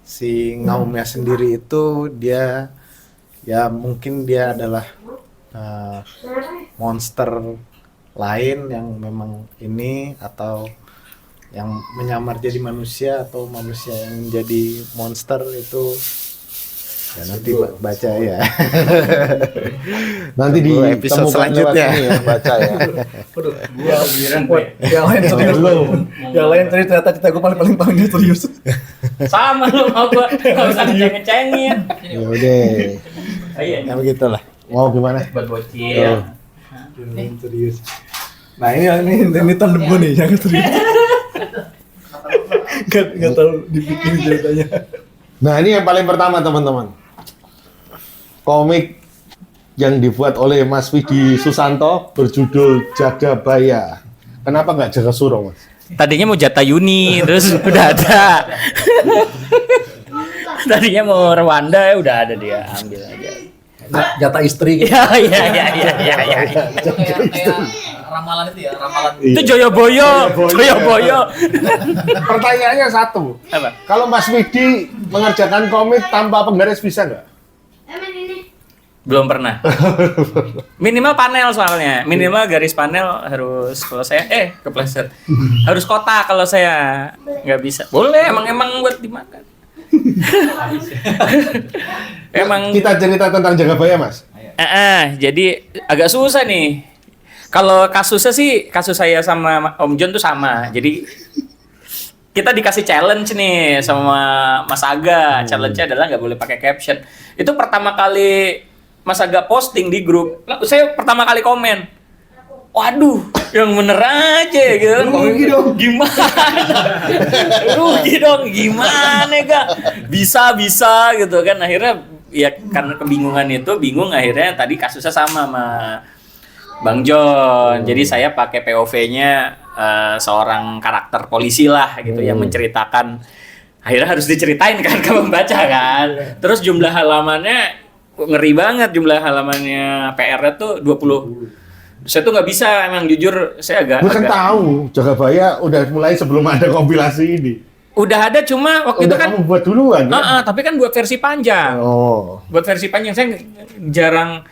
si Ngaumnya sendiri itu dia ya mungkin dia adalah monster lain yang memang ini, atau yang menyamar jadi manusia, atau manusia yang jadi monster itu ya nanti baca ya. Nanti di episode selanjutnya ya, baca ya. Waduh, yang lain serius loh. Yang lain serius, ternyata cerita gue paling dia serius. Sama lu mau gua enggak usah ngecengin. Ya udah. Iya. Ya begitulah. Mau gimana? Buat bocil. Serius. Nah ini tandem gue nih, jangan serius. Nggak tahu dibikin ceritanya. Nah, ini yang paling pertama teman-teman. Komik yang dibuat oleh Mas Widi Susanto berjudul Jagabaya. Kenapa nggak Jaga Suro, Mas? Tadinya mau Jata Yuni, terus udah ada. Tadinya mau Rwanda, ya udah ada dia, ambil aja. Jatah istri. Iya. Itu kayak ramalan itu ya, ramalan. Itu Joyoboyo. Pertanyaannya satu. Apa? Kalau Mas Widi mengerjakan komik tanpa penggaris bisa nggak? Belum pernah. Minimal panel soalnya. Minimal garis panel harus, kalau saya kepleset. Harus kotak kalau saya nggak bisa. Boleh, emang buat dimakan. Emang Kita cerita tentang Jagabaya, Mas. jadi agak susah nih. Kalau kasusnya sih, kasus saya sama Om John tuh sama. Jadi kita dikasih challenge nih sama Mas Aga. Challenge-nya adalah nggak boleh pakai caption. Itu pertama kali Mas Aga posting di grup. Saya pertama kali komen. Waduh, yang bener aja gitu. Rugi dong. Gimana Kak? Bisa gitu kan. Akhirnya ya karena kebingungan itu, akhirnya tadi kasusnya sama Bang John. Jadi saya pakai POV-nya seorang karakter polisi lah gitu yang menceritakan. Akhirnya harus diceritain kan ke pembaca kan. Terus jumlah halamannya ngeri banget, jumlah halamannya PR-nya tuh 20. Saya tuh nggak bisa, emang jujur saya agak. Gue kan tahu Jagabaya udah mulai sebelum ada kompilasi ini. Udah ada, cuma waktu itu kan kamu buat duluan kan? tapi kan buat versi panjang. Oh. Buat versi panjang saya jarang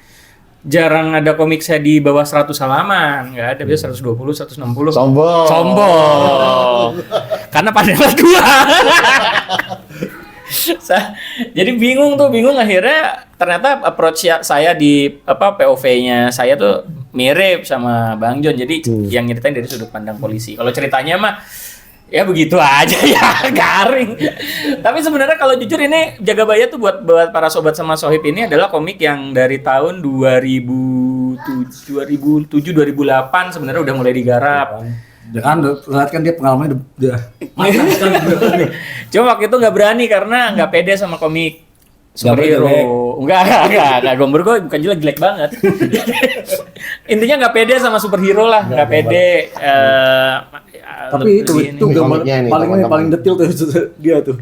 ada komik saya di bawah 100 halaman. Nggak ada, biasa 120, 160. Sombong. Karena panelnya 2. Jadi bingung akhirnya ternyata approach saya di POV-nya saya tuh mirip sama Bang John. Jadi yang nyeritain dari sudut pandang polisi. Kalau ceritanya mah ya begitu aja ya, garing. Tapi sebenarnya kalau jujur ini Jagabaya tuh buat para sobat sama sohib ini adalah komik yang dari tahun 2007 2008 sebenarnya udah mulai digarap. Ya kan, lihat kan dia pengalamannya udah matang sekali. Cuma waktu itu nggak berani karena nggak pede sama komik superhero. Enggak, gambar gue bukan jelek banget. Intinya nggak pede sama superhero lah, nggak pede. Tapi itu gambar paling detail tuh dia tuh.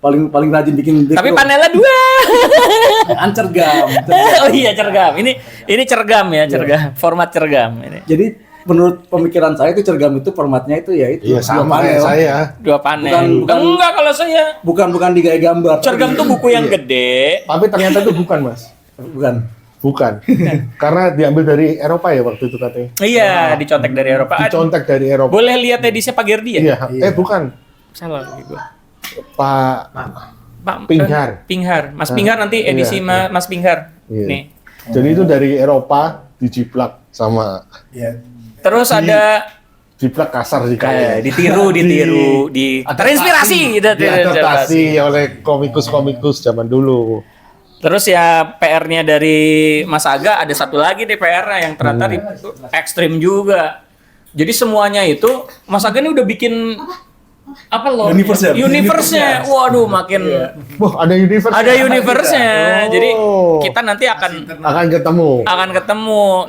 Paling rajin bikin. Tapi panelnya 2. Cergam. Oh iya, cergam. Ini cergam ya, cergam. Format cergam ini. Jadi menurut pemikiran saya itu cergam itu formatnya itu ya itu. Iya, sama kayak saya. 2 panel. Enggak kalau saya. Bukan digaya gambar. Cergam tuh buku yang gede. Tapi ternyata itu bukan, Mas. Bukan. Karena diambil dari Eropa ya waktu itu katanya. Iya, dicontek dari Eropa. Dicontek dari Eropa. Boleh lihat edisi Pak Gerdi ya? Iya. Bukan. Salah lagi gua. Pak Pinghar. Mas Pinghar nanti edisi Iya. Mas Pinghar. Iya. Nih. Jadi itu dari Eropa dijiplak sama. Terus ada Jiplak kasar sih kayaknya. ditiru, terinspirasi, diadaptasi oleh komikus zaman dulu. Terus ya PR-nya dari Mas Aga ada satu lagi deh PR-nya yang ternyata ekstrim juga. Jadi semuanya itu Mas Aga ini udah bikin universe-nya. Waduh, makin Wah, ada universe. ada universe-nya. Jadi kita nanti akan ketemu.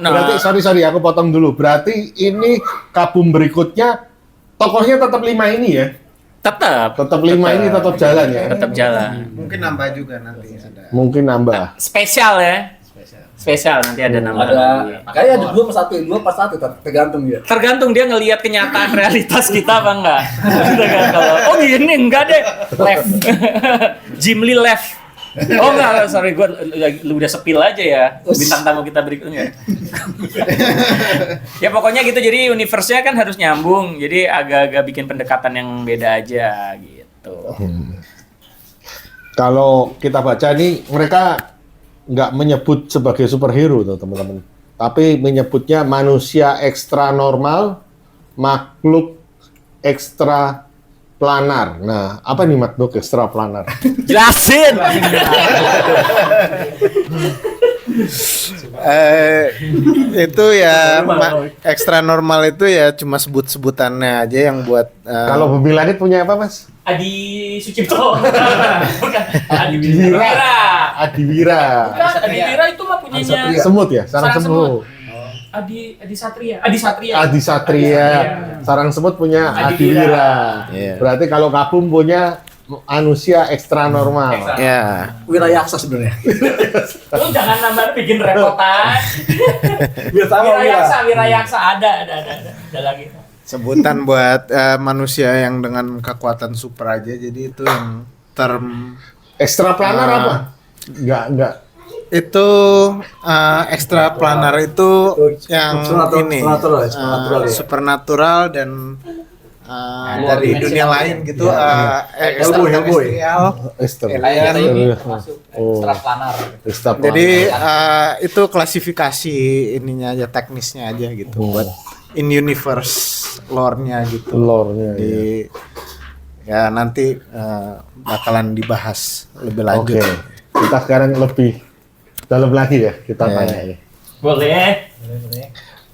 Nah, Berarti sorry aku potong dulu. Berarti ini kabum berikutnya tokohnya tetap 5 ini ya? tetap 5 ini tetap jalan ya? tetap jalan. Mungkin nambah juga nanti ada. Mungkin nambah. Spesial ya. Spesial nanti ada nama lagi. Kayak ada 2 per 1 tergantung dia. Tergantung dia ngelihat kenyataan realitas kita apa enggak. Kalau gini enggak deh. Left. Jim Lee left. Oh enggak, sorry gue udah sepil aja ya bintang tamu kita berikutnya. Ya pokoknya gitu, jadi universe-nya kan harus nyambung. Jadi agak-agak bikin pendekatan yang beda aja gitu. Kalau kita baca nih, mereka nggak menyebut sebagai superhero tuh teman-teman, tapi menyebutnya manusia ekstra normal, makhluk ekstra planar. Nah, apa nih makhluk ekstra planar? Jelasin. Itu ya ekstra normal itu ya cuma sebut-sebutannya aja yang buat Kalau Bumi Langit punya apa, Mas? Adi Sucipto. Bukan. Adi Wira. Adiwira. Adi Wira itu mah punyanya Semut ya, sarang semut. Adi Satria. Adi Satria. Sarang semut punya Adiwira. Iya. Berarti kalau Kabum punya manusia ekstra normal. ya Wirayaksa sebenarnya. Lu jangan nambah bikin repotan. Wirayaksa ada lagi. sebutan buat manusia yang dengan kekuatan super aja, jadi itu yang term Ekstra planar apa? Enggak. Itu extra planar itu yang ini supernatural dan dari dunia lain gitu. Hellboy. Kayak kita ini Oh. masuk extra planar. Jadi itu klasifikasi ininya aja, teknisnya aja gitu buat in universe lore-nya gitu. Lore-nya, Di ya nanti bakalan dibahas lebih lanjut. Oke, kita sekarang lebih dalam lagi ya kita tanya ya. Boleh.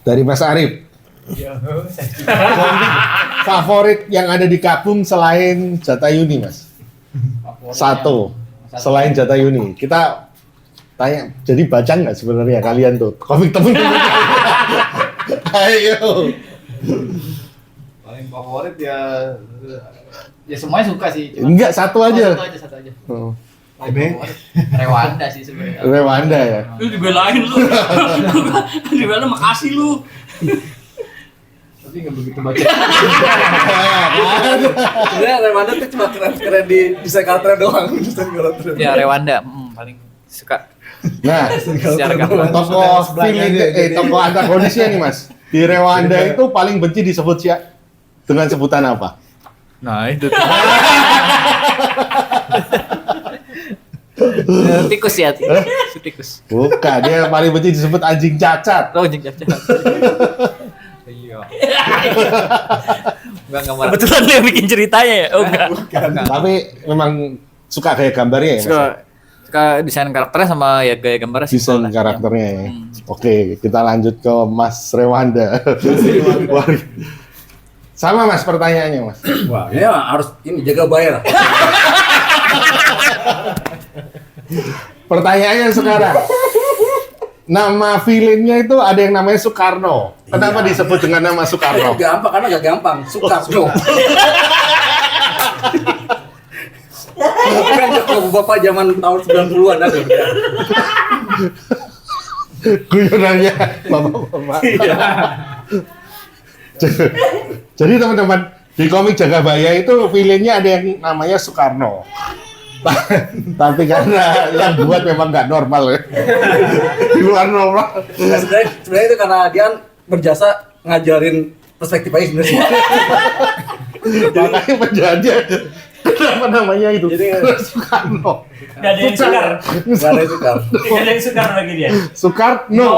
Dari Mas Arif. Komik favorit yang ada di Kabung selain Jatayuni, Mas? Satu. Selain Jatayuni. Kita tanya, jadi baca nggak sebenarnya kalian tuh komik temen-temen? Ayo. Paling favorit ya semuanya suka sih. Enggak, satu aja. Satu aja. Oh. Paling favorit Rewanda sih sebenarnya. Rewanda ya. Lu dibelain lu. Dibelain makasih lu. Tapi nggak begitu baca. Sebenarnya Rewanda tuh cuma keren di desain karakter doang. Desain karakter. Ya Rewanda paling suka Nah, secara gambar. tokoh tokoh antagonisnya nih, Mas. Di Rewanda itu paling benci disebut siapa? Dengan sebutan apa? Nah itu. Tikus ya, tikus. Bukan, dia paling benci disebut anjing cacat. Oh, anjing cacat. Iya. Enggak marah. Kebetulan lu yang bikin ceritanya ya? Oh enggak. Tapi memang suka gaya gambarnya ya, Mas? Suka desain karakternya sama ya gaya gambarnya sih. Desain karakternya ya. Oke, kita lanjut ke Mas Rewanda. Sama Mas pertanyaannya, Mas. Wah, ini harus jaga bayar. Pertanyaannya sekarang. Nama villainnya itu ada yang namanya Soekarno. Kenapa disebut dengan nama Soekarno? Gampang karena gak gampang. Soekarno. Kan kalau bapak zaman tahun 90-an ada. Guyonannya bapak-bapak. Jadi teman-teman, di komik Jagabaya itu villainnya ada yang namanya Soekarno. Tapi karena yang buat memang nggak normal ya. Di luar normal. Nah, sebenarnya itu karena dia berjasa ngajarin perspektif aja sebenarnya. Makanya penjajah. Kenapa namanya itu? Soekarno. Gak ada yang sukar. Gak ada yang suka. Gak ada yang sukar bagi dia. Soekarno.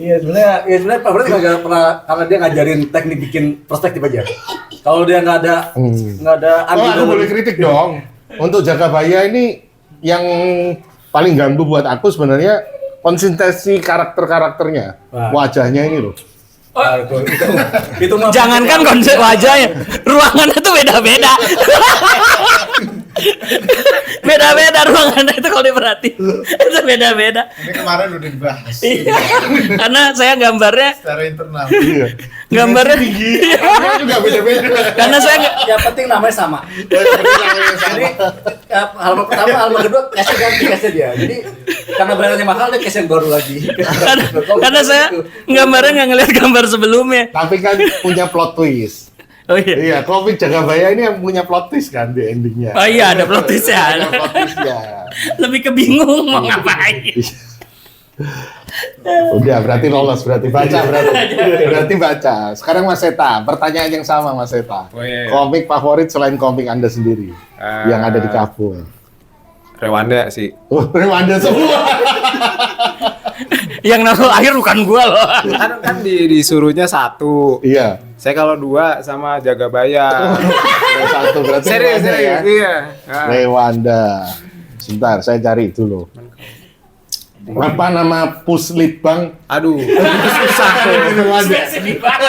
Iya sebenarnya Pak berarti nggak pernah karena dia ngajarin teknik bikin perspektif aja. Kalau dia nggak ada Oh, aku boleh kritik dong. Untuk Jagabaya ini yang paling ganggu buat aku sebenarnya konsistensi karakternya, Wah. wajahnya ini loh. Itu mah Jangankan konsep wajahnya, ruangannya tuh beda-beda. Beda-beda ruangannya itu kalau diperhatiin. Itu beda-beda. Ini kemarin udah dibahas Iya. Karena saya gambarnya secara internal. Iya. gambarnya Dia juga beda-beda. karena saya yang penting namanya sama. Jadi halaman pertama, halaman kedua case ganti case dia. Jadi karena brandnya mahal dia case yang baru lagi. karena saya gambarnya nggak ngeliat gambar sebelumnya. Tapi kan punya plot twist. Oh iya. Iya, komik Jagabaya ini yang punya plot twist kan di endingnya. Oh iya ada plot twist ya. Ada plot twistnya. Lebih kebingung mau ngapain. Udah, berarti lolos, berarti baca. Sekarang Mas Seta, pertanyaan yang sama Mas Seta. Oh, iya, iya. Komik favorit selain komik Anda sendiri yang ada di Kabung. Rewanda sih. Oh, Rewanda semua. Yang naruh akhir bukan gua loh. Kan disuruhnya satu. Iya. Saya kalau dua sama Jagabaya. Satu berarti Serius, Rewanda ya. iya. Nah. Rewanda. Sebentar, saya cari dulu. Apa nama Puslitbang? Aduh, itu susah tuh.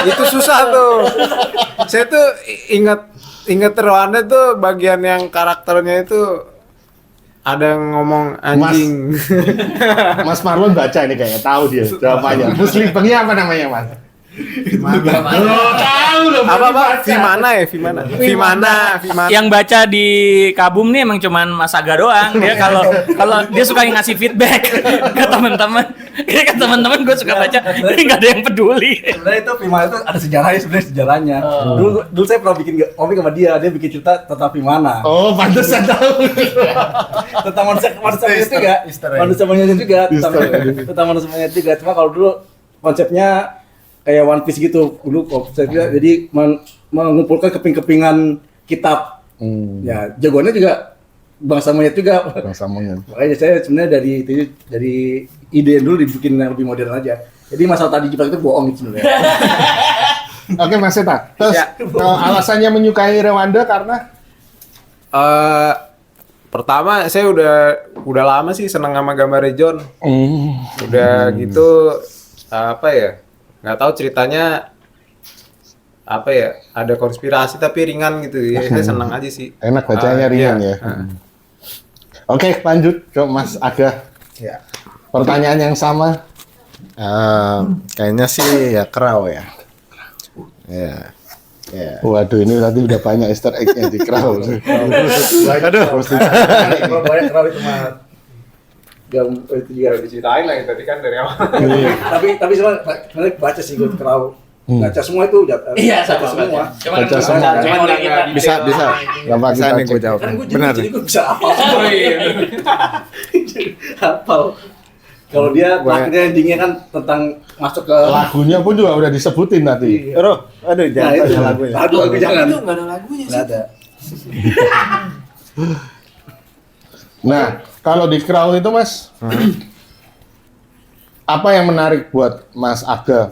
Itu susah tuh. Saya tuh ingat Rwanda tuh bagian yang karakternya itu ada yang ngomong anjing. Mas Marlon baca ini kayaknya tahu dia jawabannya. Puslitbangnya apa namanya, Mas? Apa Vimana ya? Vimana. Yang baca di Kabum nih emang cuman Mas Aga doang. Dia kalau dia suka ngasih feedback ke teman-teman. Ini ke teman-teman gue suka baca, tapi nggak ada yang peduli. Sebenarnya itu Vimana itu ada sejarahnya. Dulu saya pernah bikin komik sama dia bikin cerita tentang Vimana. Oh, pantesan tahu. Tentang manusia monyet juga. Manusia monyet juga. Tentang manusia monyet juga. Cuma kalau dulu konsepnya kayak One Piece gitu. Dulu konsepnya jadi mengumpulkan keping-kepingan kitab. Ya, jagoannya juga bangsa monyet juga. Bangsa monyet. Makanya saya sebenarnya dari ide dulu dibikin yang lebih modern aja. Jadi masalah tadi Jepang itu bohong gitu sebenarnya. Oke, Mas Eta. Terus alasannya menyukai Rewanda karena Pertama saya udah lama sih senang sama gambar John. Udah gitu apa ya? Nggak tahu ceritanya apa ya? Ada konspirasi tapi ringan gitu. Ya, saya senang aja sih. enak bacanya ringan iya. ya. Oke, lanjut ke Mas Aga. Ya. Pertanyaan yang sama. Kayaknya sih ya Crow ya. Ya. Ya. Waduh, ini tadi udah banyak Easter egg-nya di Crow. Aduh, mesti Kalau banyak kenal itu mah itu juga Diceritain lah tadi kan dari awal. tapi sebenarnya baca sih gue kenal baca semua itu Iya, baca sama semua. Baca semua. Bisa. Gampang Bisa kita nih gue cek. jawab. Kan gue Benar. jadi gue bisa hafal semua. Hafal. Kalau dia akhirnya endingnya kan tentang masuk ke Lagunya pun juga udah disebutin tadi. Aduh, jangan itu tanya lagunya. Lagu jangan. Itu nggak ada lagunya sih. Nggak ada. Nah, kalau di Crow itu Mas, apa yang menarik buat Mas Aga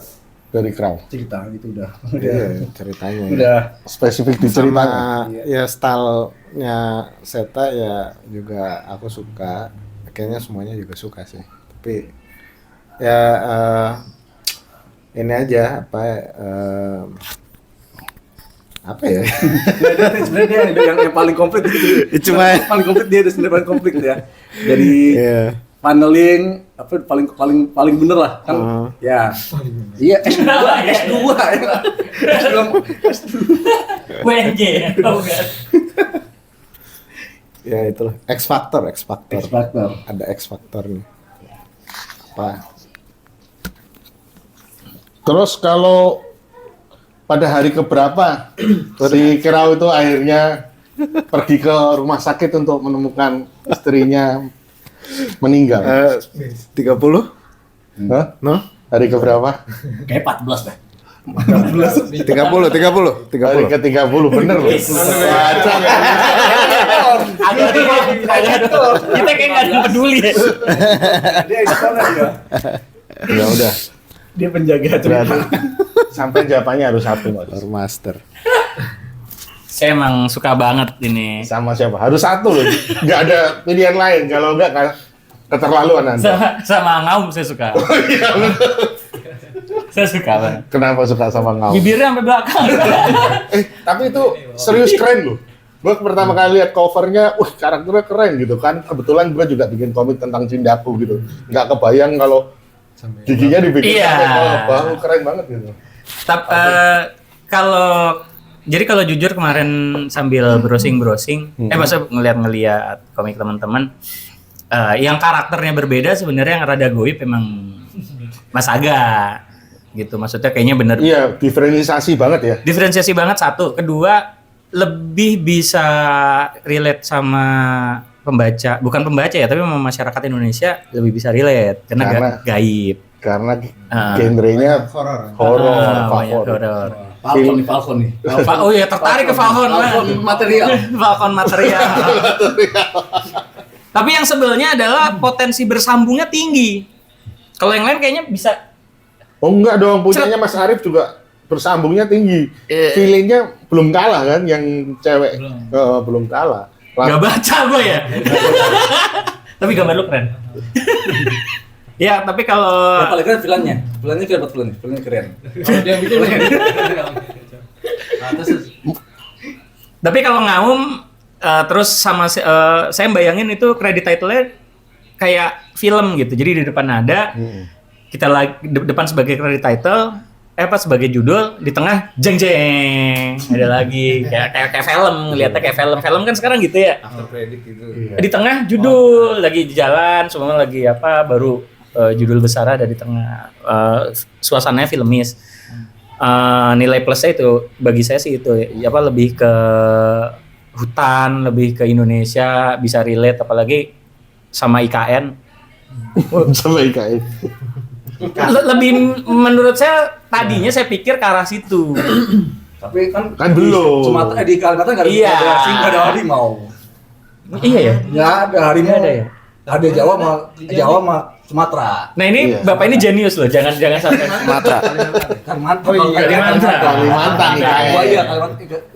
dari Crow? Cerita gitu udah. Iya, ceritanya. Udah. Spesifik di Sama ceritanya. ya stylenya Seta ya juga aku suka. Kayaknya semuanya juga suka sih. Tapi ya ini aja apa ya? Sebenarnya dia yang paling komplit gitu. Cuma- paling komplit dia sebenarnya paling komplit ya. Dari Iya. paneling apa paling bener lah kan. Ya. Iya, S2 ya. WNJ ya, tau gak? Ya itulah X Factor. Factor. Ada X Factor nih. Apa? Terus kalau pada hari keberapa si Crow itu akhirnya pergi ke rumah sakit untuk menemukan istrinya meninggal? 30? Hah? No? Hari keberapa? Kayak 14 deh. 30. Hari ke-30, bener loh. Baca ya. Kita kayak nggak ada yang peduli ya. Dia di sana dia. Ya udah. Dia penjaga cerita. Berarti sampai jawabannya harus satu, Mas. Master. Saya emang suka banget ini. Sama siapa? Harus satu loh. Nggak ada pilihan lain. Kalau nggak kan keterlaluan Anda. Sama Ngaum saya suka. Saya suka banget. Kenapa suka sama Ngaum? Bibirnya sampai belakang. Tapi itu serius keren loh. Gue pertama kali lihat covernya, wah karakternya keren gitu kan. Kebetulan gue juga bikin komik tentang Cindaku gitu. Nggak kebayang kalau giginya dibikin Iya. sampai ke bahu, keren banget gitu. Tapi kalau jujur kemarin sambil browsing, masa ngeliat komik teman-teman, yang karakternya berbeda sebenarnya yang rada goib emang Mas Aga gitu. Maksudnya kayaknya bener. Iya, diferensiasi banget ya. Diferensiasi banget satu, kedua lebih bisa relate sama pembaca, bukan pembaca ya, tapi sama masyarakat Indonesia lebih bisa relate karena gaib. Karena genrenya horor, Banyak favorit. horor. Falcon nih. Oh iya, tertarik ke Falcon. Falcon material. Falcon material. Tapi yang sebelnya adalah potensi bersambungnya tinggi. Kalau yang lain kayaknya bisa. Oh enggak dong, punyanya Mas Arif juga bersambungnya tinggi. Feelingnya belum kalah kan, yang cewek belum kalah. Gak baca gue ya. Tapi gambar lu keren. Ya, tapi kalau Yang paling keren filmnya. Filmnya keren buat filmnya. Filmnya keren. Dia bikin Tapi kalau Ngaum terus sama saya bayangin itu credit title-nya kayak film gitu. Jadi di depan ada kita lagi depan sebagai credit title, sebagai judul di tengah jeng jeng ada lagi kayak film, ngeliatnya kayak film kan sekarang gitu ya. After credit gitu. Di tengah judul lagi di jalan, semua lagi baru judul besar ada di tengah. Suasananya filmis. Nilai plusnya itu bagi saya sih itu lebih ke hutan, lebih ke Indonesia, bisa relate apalagi sama IKN. Sama IKN. Lebih menurut saya tadinya saya pikir ke arah situ. Tapi kan belum. Sumatera di Kalimantan nggak ada singa, nggak ada harimau. Iya ya. Nggak ada harimau. Nggak ada ya? Ada Jawa sama Sumatera. Nah ini bapak ini jenius loh, jangan sampai Sumatera. Kalimantan. Kalimantan Buaya,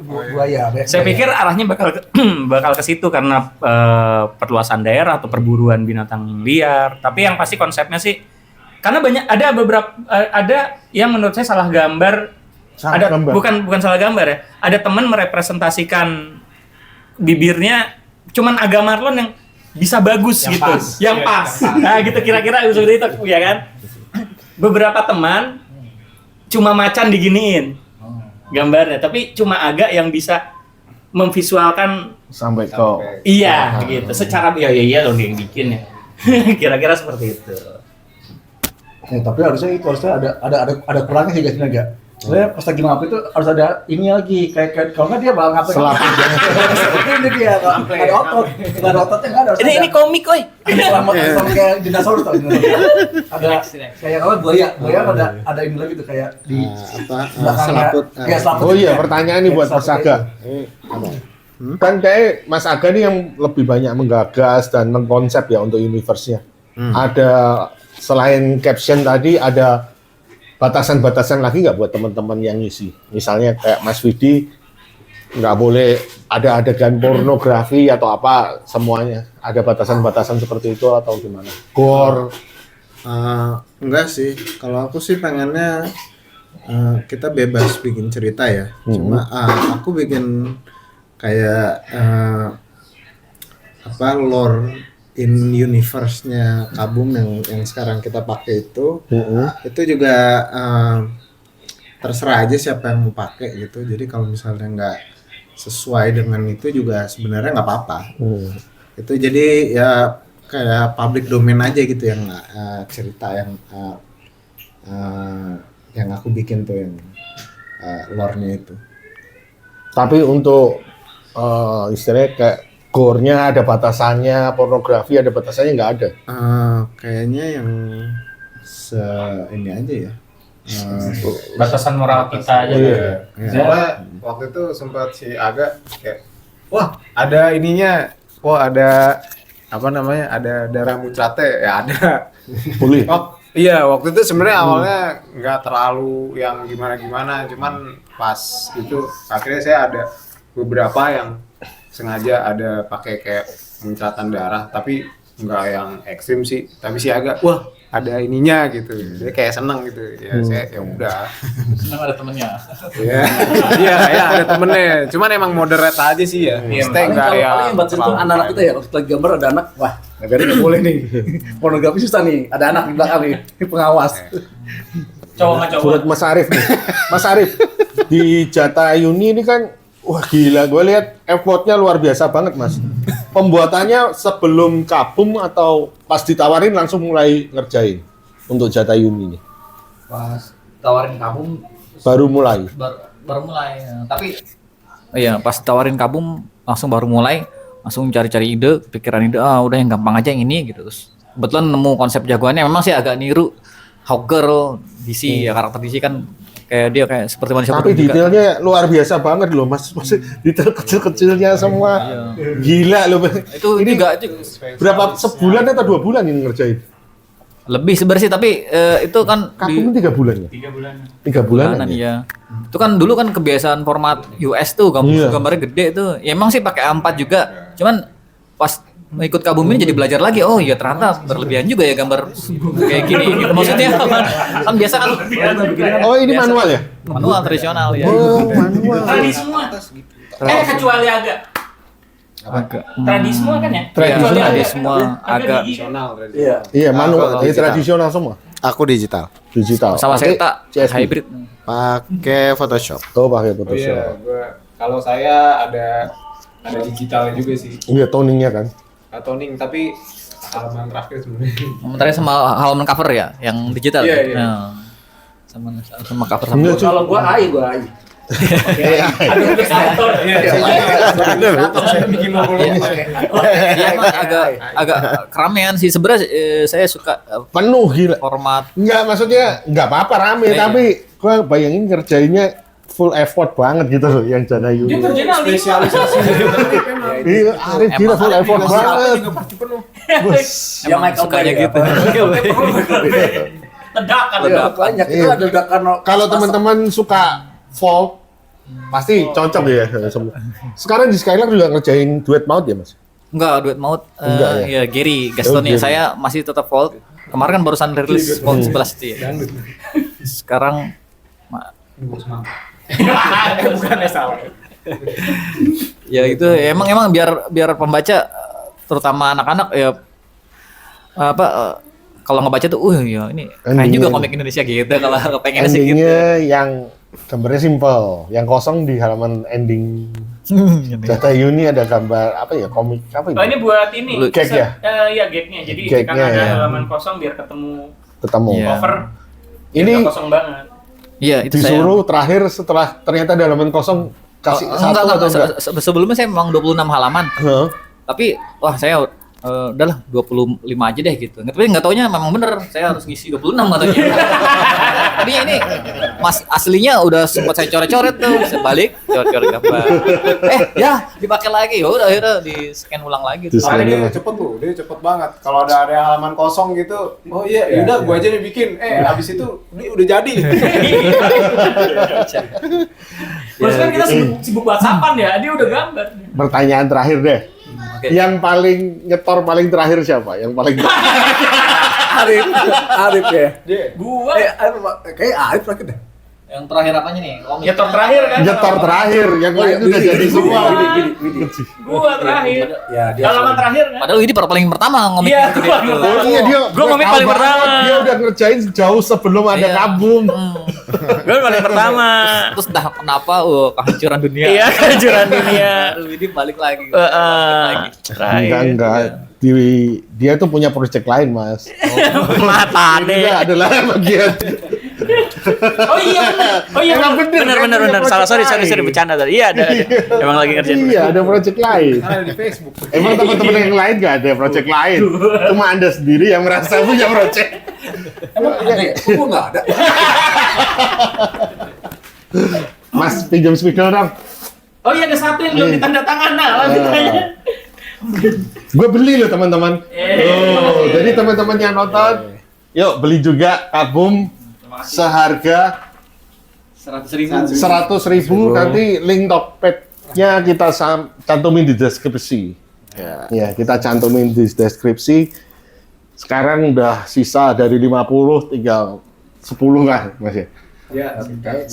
buaya. Saya pikir arahnya bakal ke situ karena perluasan daerah atau perburuan binatang liar. Tapi yang pasti konsepnya sih karena ada yang menurut saya salah gambar. Bukan salah gambar ya. Ada teman merepresentasikan bibirnya cuman agak Marlon yang bisa bagus yang gitu, yang pas. Nah gitu kira-kira seperti itu ya kan. Beberapa teman cuma macan diginiin gambarnya, tapi cuma agak yang bisa memvisualkan sampai ke iya gitu. Secara iya loh yang bikin ya. Kira-kira seperti itu. Tapi harusnya ada kurangnya sih guys, enggak? Soalnya pas lagi ngapa itu harus ada ini lagi kayak kalau nggak dia bakal ngapain? Ini dia ada otot, nggak ada ototnya nggak ada. Ini komik, oi. Selamat kayak dinosaurus tuh. Ada kayak apa buaya ada ini lagi tuh kayak di selaput. Kayak selaput. Oh iya, pertanyaan nih buat Mas Aga. Kan kayak Mas Aga nih yang lebih banyak menggagas dan mengkonsep ya untuk universe-nya. Ada selain caption tadi ada batasan-batasan lagi nggak buat teman-teman yang ngisi? Misalnya kayak Mas Widi nggak boleh ada adegan pornografi atau apa semuanya. Ada batasan-batasan seperti itu atau gimana? Gore? Enggak sih. Kalau aku sih pengennya kita bebas bikin cerita ya. Cuma aku bikin kayak lore in universe-nya Kabum yang sekarang kita pakai itu juga terserah aja siapa yang mau pakai gitu. Jadi kalau misalnya nggak sesuai dengan itu juga sebenarnya nggak apa-apa. Itu jadi ya kayak public domain aja gitu yang cerita yang aku bikin tuh yang lore-nya itu. Tapi untuk istilahnya kayak gore-nya ada batasannya, pornografi ada batasannya nggak ada? Kayaknya yang ini aja ya. Batasan moral kita aja. Soalnya waktu itu sempat si Aga kayak, wah ada ininya, ada apa namanya, ada darah mucate ya ada. Boleh. Iya waktu itu sebenarnya awalnya nggak terlalu yang gimana-gimana, cuman pas itu akhirnya saya ada beberapa yang sengaja ada pakai kayak muncratan darah, tapi nggak yang ekstrim sih, tapi sih agak wah ada ininya gitu, jadi kayak seneng gitu ya. Saya ya udah Senang ada temennya. iya kayak ada temennya, cuman emang moderate aja sih ya. Stay nggak ya yang baca itu anak-anak kita ya, kalau lagi gambar ada anak, wah nggak boleh nih. Pornografi susah nih, ada anak di belakang nih, pengawas. Coba. Buat Mas Arif nih. Mas Arif di Jatah Uni ini kan wah gila, gue lihat effortnya luar biasa banget Mas. Pembuatannya sebelum Kabum atau pas ditawarin langsung mulai ngerjain untuk Jatah Uni ini? Pas tawarin Kabum Baru mulai? baru mulai ya. Tapi iya pas tawarin Kabum langsung baru mulai, langsung cari-cari ide, pikiran ide, udah yang gampang aja yang ini gitu. Terus kebetulan nemu konsep jagoannya, memang sih agak niru Hawkgirl DC ya, karakter DC kan kayak dia kayak seperti manusia Tapi putih juga. detailnya luar biasa banget loh Mas. Detail kecil-kecilnya semua gila loh. Itu ini juga berapa sebulan atau 2 bulan ini ngerjain? lebih sebenarnya sih, tapi itu kan Kabum 3 bulan ya? 3 bulanan ya? ya. Itu kan dulu kan kebiasaan format US tuh gambarnya gede tuh. Ya emang sih pakai A4 juga. Cuman pas ikut Kabum ini jadi belajar lagi. Oh iya ternyata berlebihan juga ya gambar kayak gini. Gitu. Maksudnya kan biasa kan Oh ini manual ya? manual tradisional ya. Oh manual. Tradi semua. Kecuali agak. Tradi semua kan ya? Tradisional. Tradi semua agak Iya. Iya manual, jadi tradisional semua. Aku digital. Digital. Sama Pakai saya tak CSV. hybrid. Pakai Photoshop. Oh, pakai Oh iya, Photoshop. kalau saya ada digitalnya juga sih. Iya, toningnya kan. Toning tapi halaman terakhir sebenarnya. Sementara sama halaman cover ya, yang digital. Iya, iya. Nah, sama cover sama. Enggak, cuy. Kalau gua AI. Iya, saya bikin logo. Iya, emang agak keramaian sih sebenarnya. Saya suka Penuh gila. format. Enggak, maksudnya enggak apa-apa rame, Iya. tapi gua bayangin kerjainnya full effort banget gitu loh yang Jana Dia Yuni. kerjanya Spesialisasi. Iya, Arif gila Emang full effort banget. Bos. Ya Michael sukanya Bay ya. gitu. ledakan. Iya, banyak itu Iya. ada ledakan. Kalau teman-teman suka folk pasti cocok ya semua. Sekarang di Skylar juga ngerjain duet maut ya, Mas? Enggak, duet maut. Enggak Ya Gary Gaston ya. Gary. Saya masih tetap Volt. Kemarin kan barusan rilis Volt 11 itu ya. Sekarang Bukan salah. ya itu emang biar pembaca terutama anak-anak ya kalau ngebaca tuh ya ini keren Endingnya. juga komik Indonesia gitu kalau pengen sih gitu. Endingnya yang gambarnya simple, yang kosong di halaman ending Data Yuni ada gambar apa ya, komik apa Oh, ini buat ini. Gag ya? Iya, gagnya. Jadi Gagnya, kan ada ya. halaman kosong biar ketemu ketemu. Iya. cover. Ini Nggak kosong banget. Iya, itu disuruh terakhir setelah ternyata ada halaman kosong kasih satu atau enggak? Sebelumnya saya memang 26 halaman. Hah? Tapi wah saya udahlah 25 aja deh gitu. Tapi nggak taunya memang bener saya harus ngisi 26 katanya. Tadinya ini mas aslinya udah sempat saya coret-coret tuh, saya balik coret-coret gambar. Ya dipakai lagi, ya udah akhirnya di scan ulang lagi tuh. Di-scan. Soalnya dia cepet tuh, dia cepet banget. Kalau ada halaman kosong gitu, oh iya, yaudah gua aja nih bikin. Abis itu ini udah jadi. Terus kan kita sibuk WhatsAppan ya, dia udah gambar. Pertanyaan terakhir deh. Oke. Yang paling nyetor paling terakhir siapa? Yang paling Arif ya. Gua Kayak Arif terakhir deh. Yang terakhir apanya nih? Komik. nyetor terakhir kan. nyetor terakhir, yang lain udah jadi semua. Gua terakhir. Ya, dia Halaman terakhir kan. Padahal ini paling pertama ngomik Iya, gitu gua paling dia. pertama. Oh iya dia. Gua ngomik paling tahu banget, pertama. Dia udah ngerjain jauh sebelum ada Iya. kabum. Gua paling pertama. Terus dah kenapa kehancuran dunia. Iya, kehancuran dunia. Aduh, ini balik lagi. Enggak. Dia tuh punya project lain, Mas. Mata Ini deh. adalah bagian. Oh iya benar. Oh iya Emang benar. bener, Benar. kan Salah, punya sorry project bercanda tadi. Iya ada. Emang lagi ngerjain. Iya, ada project lain. Ada di Facebook. Emang teman-teman yang lain nggak ada project lain. Cuma Anda sendiri yang merasa punya project. Emang ada ya? Gua nggak ada. Mas, pinjam spidol dong. Oh iya ada satu yang belum ditandatangan. Nah, lanjut aja. Gue beli loh teman-teman. Oh, jadi teman-teman yang nonton, yuk beli juga kabum seharga 100.000. 100.000. Nanti link Tokped-nya kita cantumin di deskripsi. Ya, kita cantumin di deskripsi. Sekarang udah sisa dari 50, tinggal 10 kan, Mas ya? Ya, 10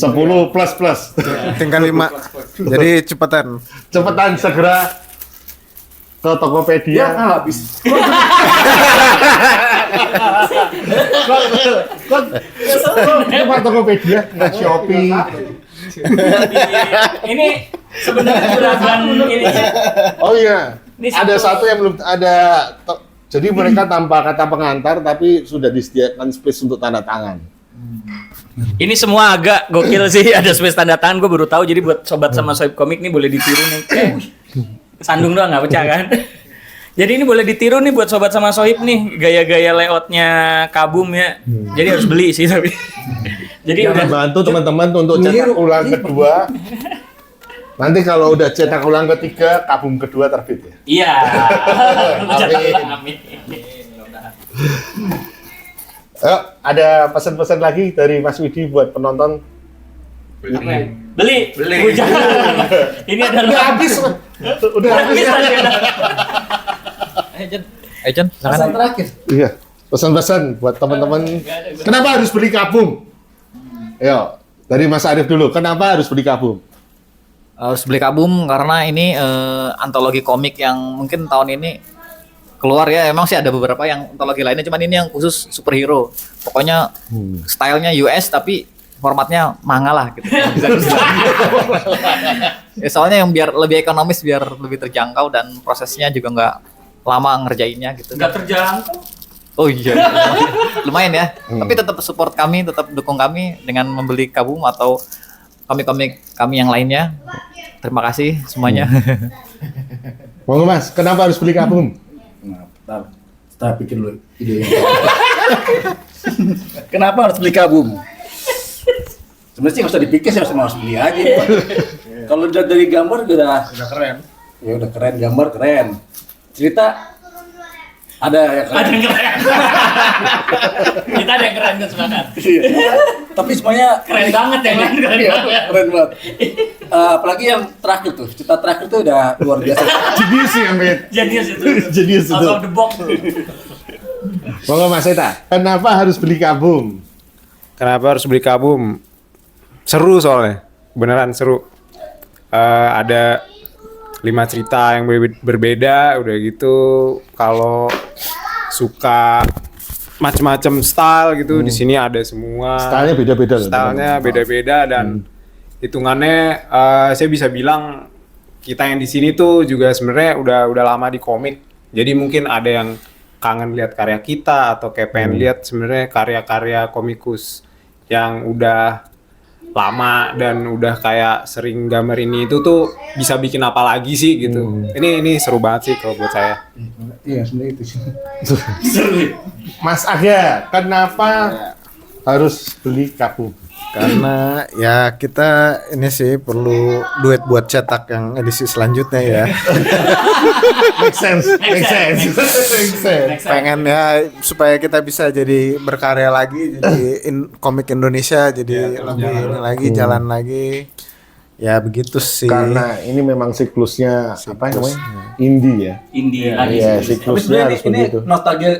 plus. Tinggal 5. Jadi cepetan. Cepetan segera ke Dia Tokopedia. habis. Cuma Tokopedia, nggak Shopee. Ini sebenarnya juragan ini. Oh iya, Ini ada satu- satu yang belum ada. Jadi mereka tanpa kata pengantar, tapi sudah disediakan space untuk tanda tangan. Ini semua agak gokil sih, ada space tanda tangan, gue baru tahu. Jadi buat sobat sama sohib komik nih boleh ditiru nih. Sandung doang nggak pecah kan? Jadi ini boleh ditiru nih buat sobat sama sohib nih, gaya-gaya layoutnya kabum ya. Jadi harus beli sih tapi. Jadi udah Bantu teman-teman untuk cetak ulang kedua. Nanti kalau udah cetak ulang ketiga, kabum kedua terbit ya. iya. Amin. Amin. Ayo, ada pesan-pesan lagi dari Mas Widi buat penonton. Beli. Jangan. Ini Udah adalah habis, udah habis ya. Jen, Pesan terakhir. Iya, pesan-pesan buat teman-teman. Kenapa harus beli kabum? Ayo, dari Mas Arif dulu. Kenapa harus beli kabum? harus beli kabum karena ini antologi komik yang mungkin tahun ini keluar ya, emang sih ada beberapa yang ontologi lainnya, cuman ini yang khusus superhero. Pokoknya stylenya US tapi formatnya manga lah gitu. Ya, soalnya yang biar lebih ekonomis, biar lebih terjangkau dan prosesnya juga nggak lama ngerjainnya gitu. Nggak terjangkau. Oh iya, lumayan ya. Tapi tetap support kami, tetap dukung kami dengan membeli Kabum atau komik-komik kami yang lainnya. Terima kasih semuanya. Monggo Mas, kenapa harus beli Kabum? Nah, kita pikir dulu ide. Kenapa harus beli Kabum? Sebenarnya sih nggak usah dipikir, saya harus beli aja. Kalau dari gambar udah keren. Ya udah keren, gambar keren. Cerita ada yang keren. Ada yang keren. Kita ada yang keren kan semangat. Iya. Tapi semuanya Keren banget ya kan? Keren Iya, banget. keren banget. Apalagi yang terakhir tuh, cerita terakhir tuh udah luar biasa. Jenius ya, Bet. Jenius itu. Jenius itu. Out of the box. Monggo Mas Eta, kenapa harus beli Kabum? Kenapa harus beli Kabum? Seru soalnya, beneran seru. Ada 5 cerita yang berbeda, udah gitu. Kalau suka macam-macam style gitu, di sini ada semua. Stylenya beda-beda loh, Stylenya teman-teman. beda-beda dan hitungannya saya bisa bilang kita yang di sini tuh juga sebenarnya udah lama di komik. Jadi mungkin ada yang kangen lihat karya kita atau kayak pengen lihat sebenarnya karya-karya komikus yang udah lama dan udah kayak sering gambar ini itu tuh bisa bikin apa lagi sih gitu. Ini seru banget sih kalau buat saya. Iya, sebenarnya itu sih. Mas Aga, kenapa harus beli Kabum? Karena ya kita ini sih perlu duit buat cetak yang edisi selanjutnya ya. Make sense, make sense, make sense. Pengen ya supaya kita bisa jadi berkarya lagi, jadi komik Indonesia jadi lebih ini lagi, jalan lagi. Ya begitu sih. Karena ini memang siklusnya apa Siklus. namanya? Indie ya. Indie lagi Iya, sih. Tapi siklusnya sebenarnya harus ini begitu. nostalgia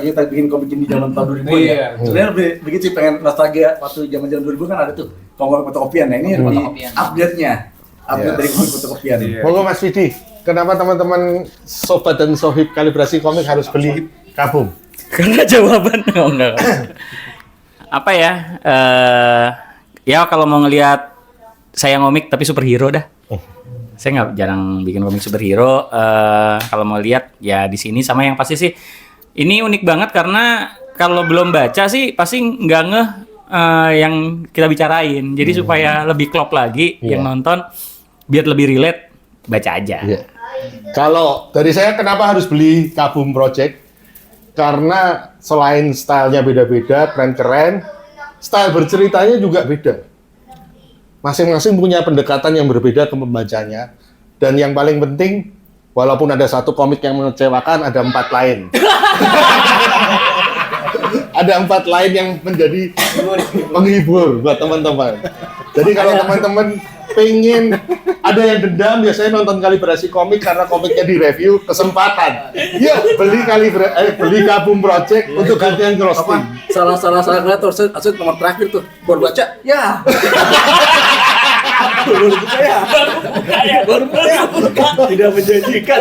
kita bikin komik di zaman tahun 2000 Iya. ya. Sebenarnya lebih begitu sih, pengen nostalgia waktu zaman 2000 kan ada tuh komik fotokopian. Nah, ini lebih Fotokopian. update-nya. Update Yes. dari komik fotokopian. Iya. Monggo Mas Vidi, kenapa teman-teman sobat dan sohib kalibrasi komik harus beli Kabum? Karena jawaban enggak. Apa ya? Ya kalau mau ngelihat saya ngomik tapi superhero dah. Saya nggak jarang bikin komik superhero. Kalau mau lihat ya di sini sama yang pasti sih ini unik banget karena kalau belum baca sih pasti nggak ngeh yang kita bicarain. Jadi supaya lebih klop lagi yang nonton biar lebih relate baca aja. Iya. Kalau dari saya kenapa harus beli Kabum Project? Karena selain stylenya beda-beda, keren-keren, style berceritanya juga beda. Masing-masing punya pendekatan yang berbeda ke pembacanya. Dan yang paling penting, walaupun ada satu komik yang mengecewakan, ada 4 lain. Ada 4 lain yang menjadi menghibur buat teman-teman. Jadi kalau teman-teman pengen ada yang dendam, biasanya nonton kalibrasi komik karena komiknya direview, kesempatan. Yuk beli Kabum Project untuk gantian crossing. Salah kreator, asal nomor terakhir tuh baru baca, ya. Baru buka ya. Baru buka. Tidak menjanjikan.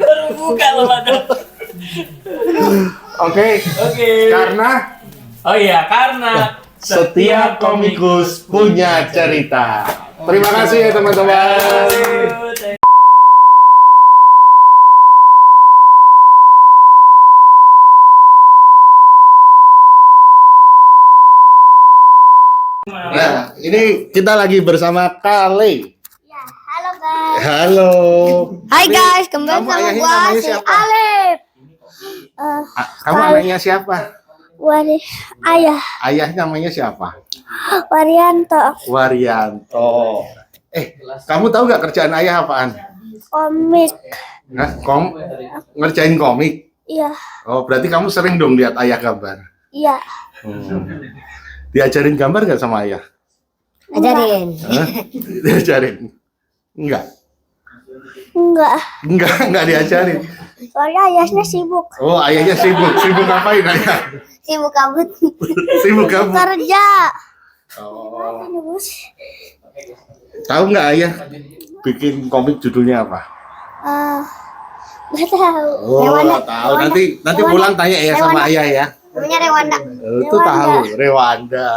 Baru buka loh Madam. Oke. Karena Oh iya, karena setiap komikus punya cerita. Terima kasih ya teman-teman. Nah, ini kita lagi bersama Kale. Ya, halo guys. Halo. Hai guys, kembali Kamu sama ayahnya gua namanya si siapa? Alif. Kamu anaknya siapa? Ayah Ayah namanya siapa? Warianto, Warianto. Kamu tahu nggak kerjaan ayah apaan? komik. Hah? Ngerjain komik? Iya, Oh, berarti kamu sering dong lihat ayah gambar? iya. Diajarin gambar nggak sama ayah? Ajarin. Hah? Diajarin? Enggak? Enggak diajarin. Soalnya ayahnya sibuk. Oh, ayahnya sibuk. Sibuk ngapain ayah? Sibuk kabut. Sibuk kamu. Kerja. Oh. Ini, Bos. Tahu nggak ayah bikin komik judulnya apa? Nggak tahu. Oh, Rewanda. tahu. Nanti pulang tanya ya sama Rewanda. ayah ya. Namanya Rewanda. Itu tahu, Rewanda.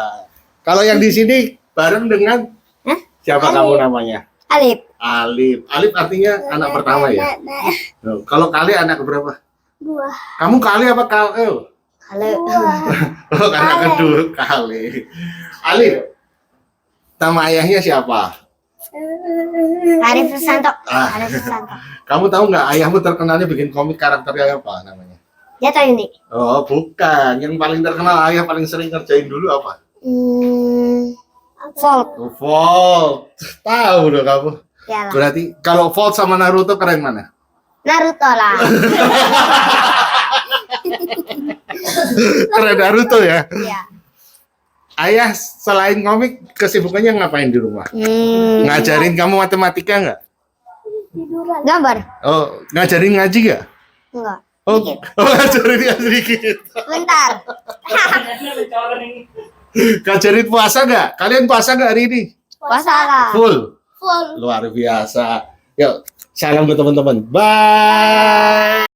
Kalau yang di sini bareng dengan Hah? siapa kamu namanya? Alif. Alif. Alif artinya anak pertama ya. Oh, kalau kali anak berapa? Dua. Kamu kali apa kal? Halo. Oh, anak kedua kali. Alif. Nama ayahnya siapa? Arif Susanto. Ah. Arif Susanto. Kamu tahu nggak ayahmu terkenalnya bikin komik karakternya apa namanya? Jatuh ini. Oh, bukan. Yang paling terkenal ayah paling sering ngerjain dulu apa? Volt. Oh, Volt. Tahu dong kamu. Ya lah. Berarti kalau Volt sama Naruto keren mana? Naruto lah. Keren Naruto ya. Iya. Ayah selain komik kesibukannya ngapain di rumah? Ngajarin kamu matematika nggak? Gambar. Oh, ngajarin ngaji nggak? Enggak. Oh, Dikit. ngajarin ngaji sedikit. Bentar. Ngajarin puasa nggak? Kalian puasa nggak hari ini? Puasa lah. Full. Full. Luar biasa. Yuk, salam ke teman-teman. Bye.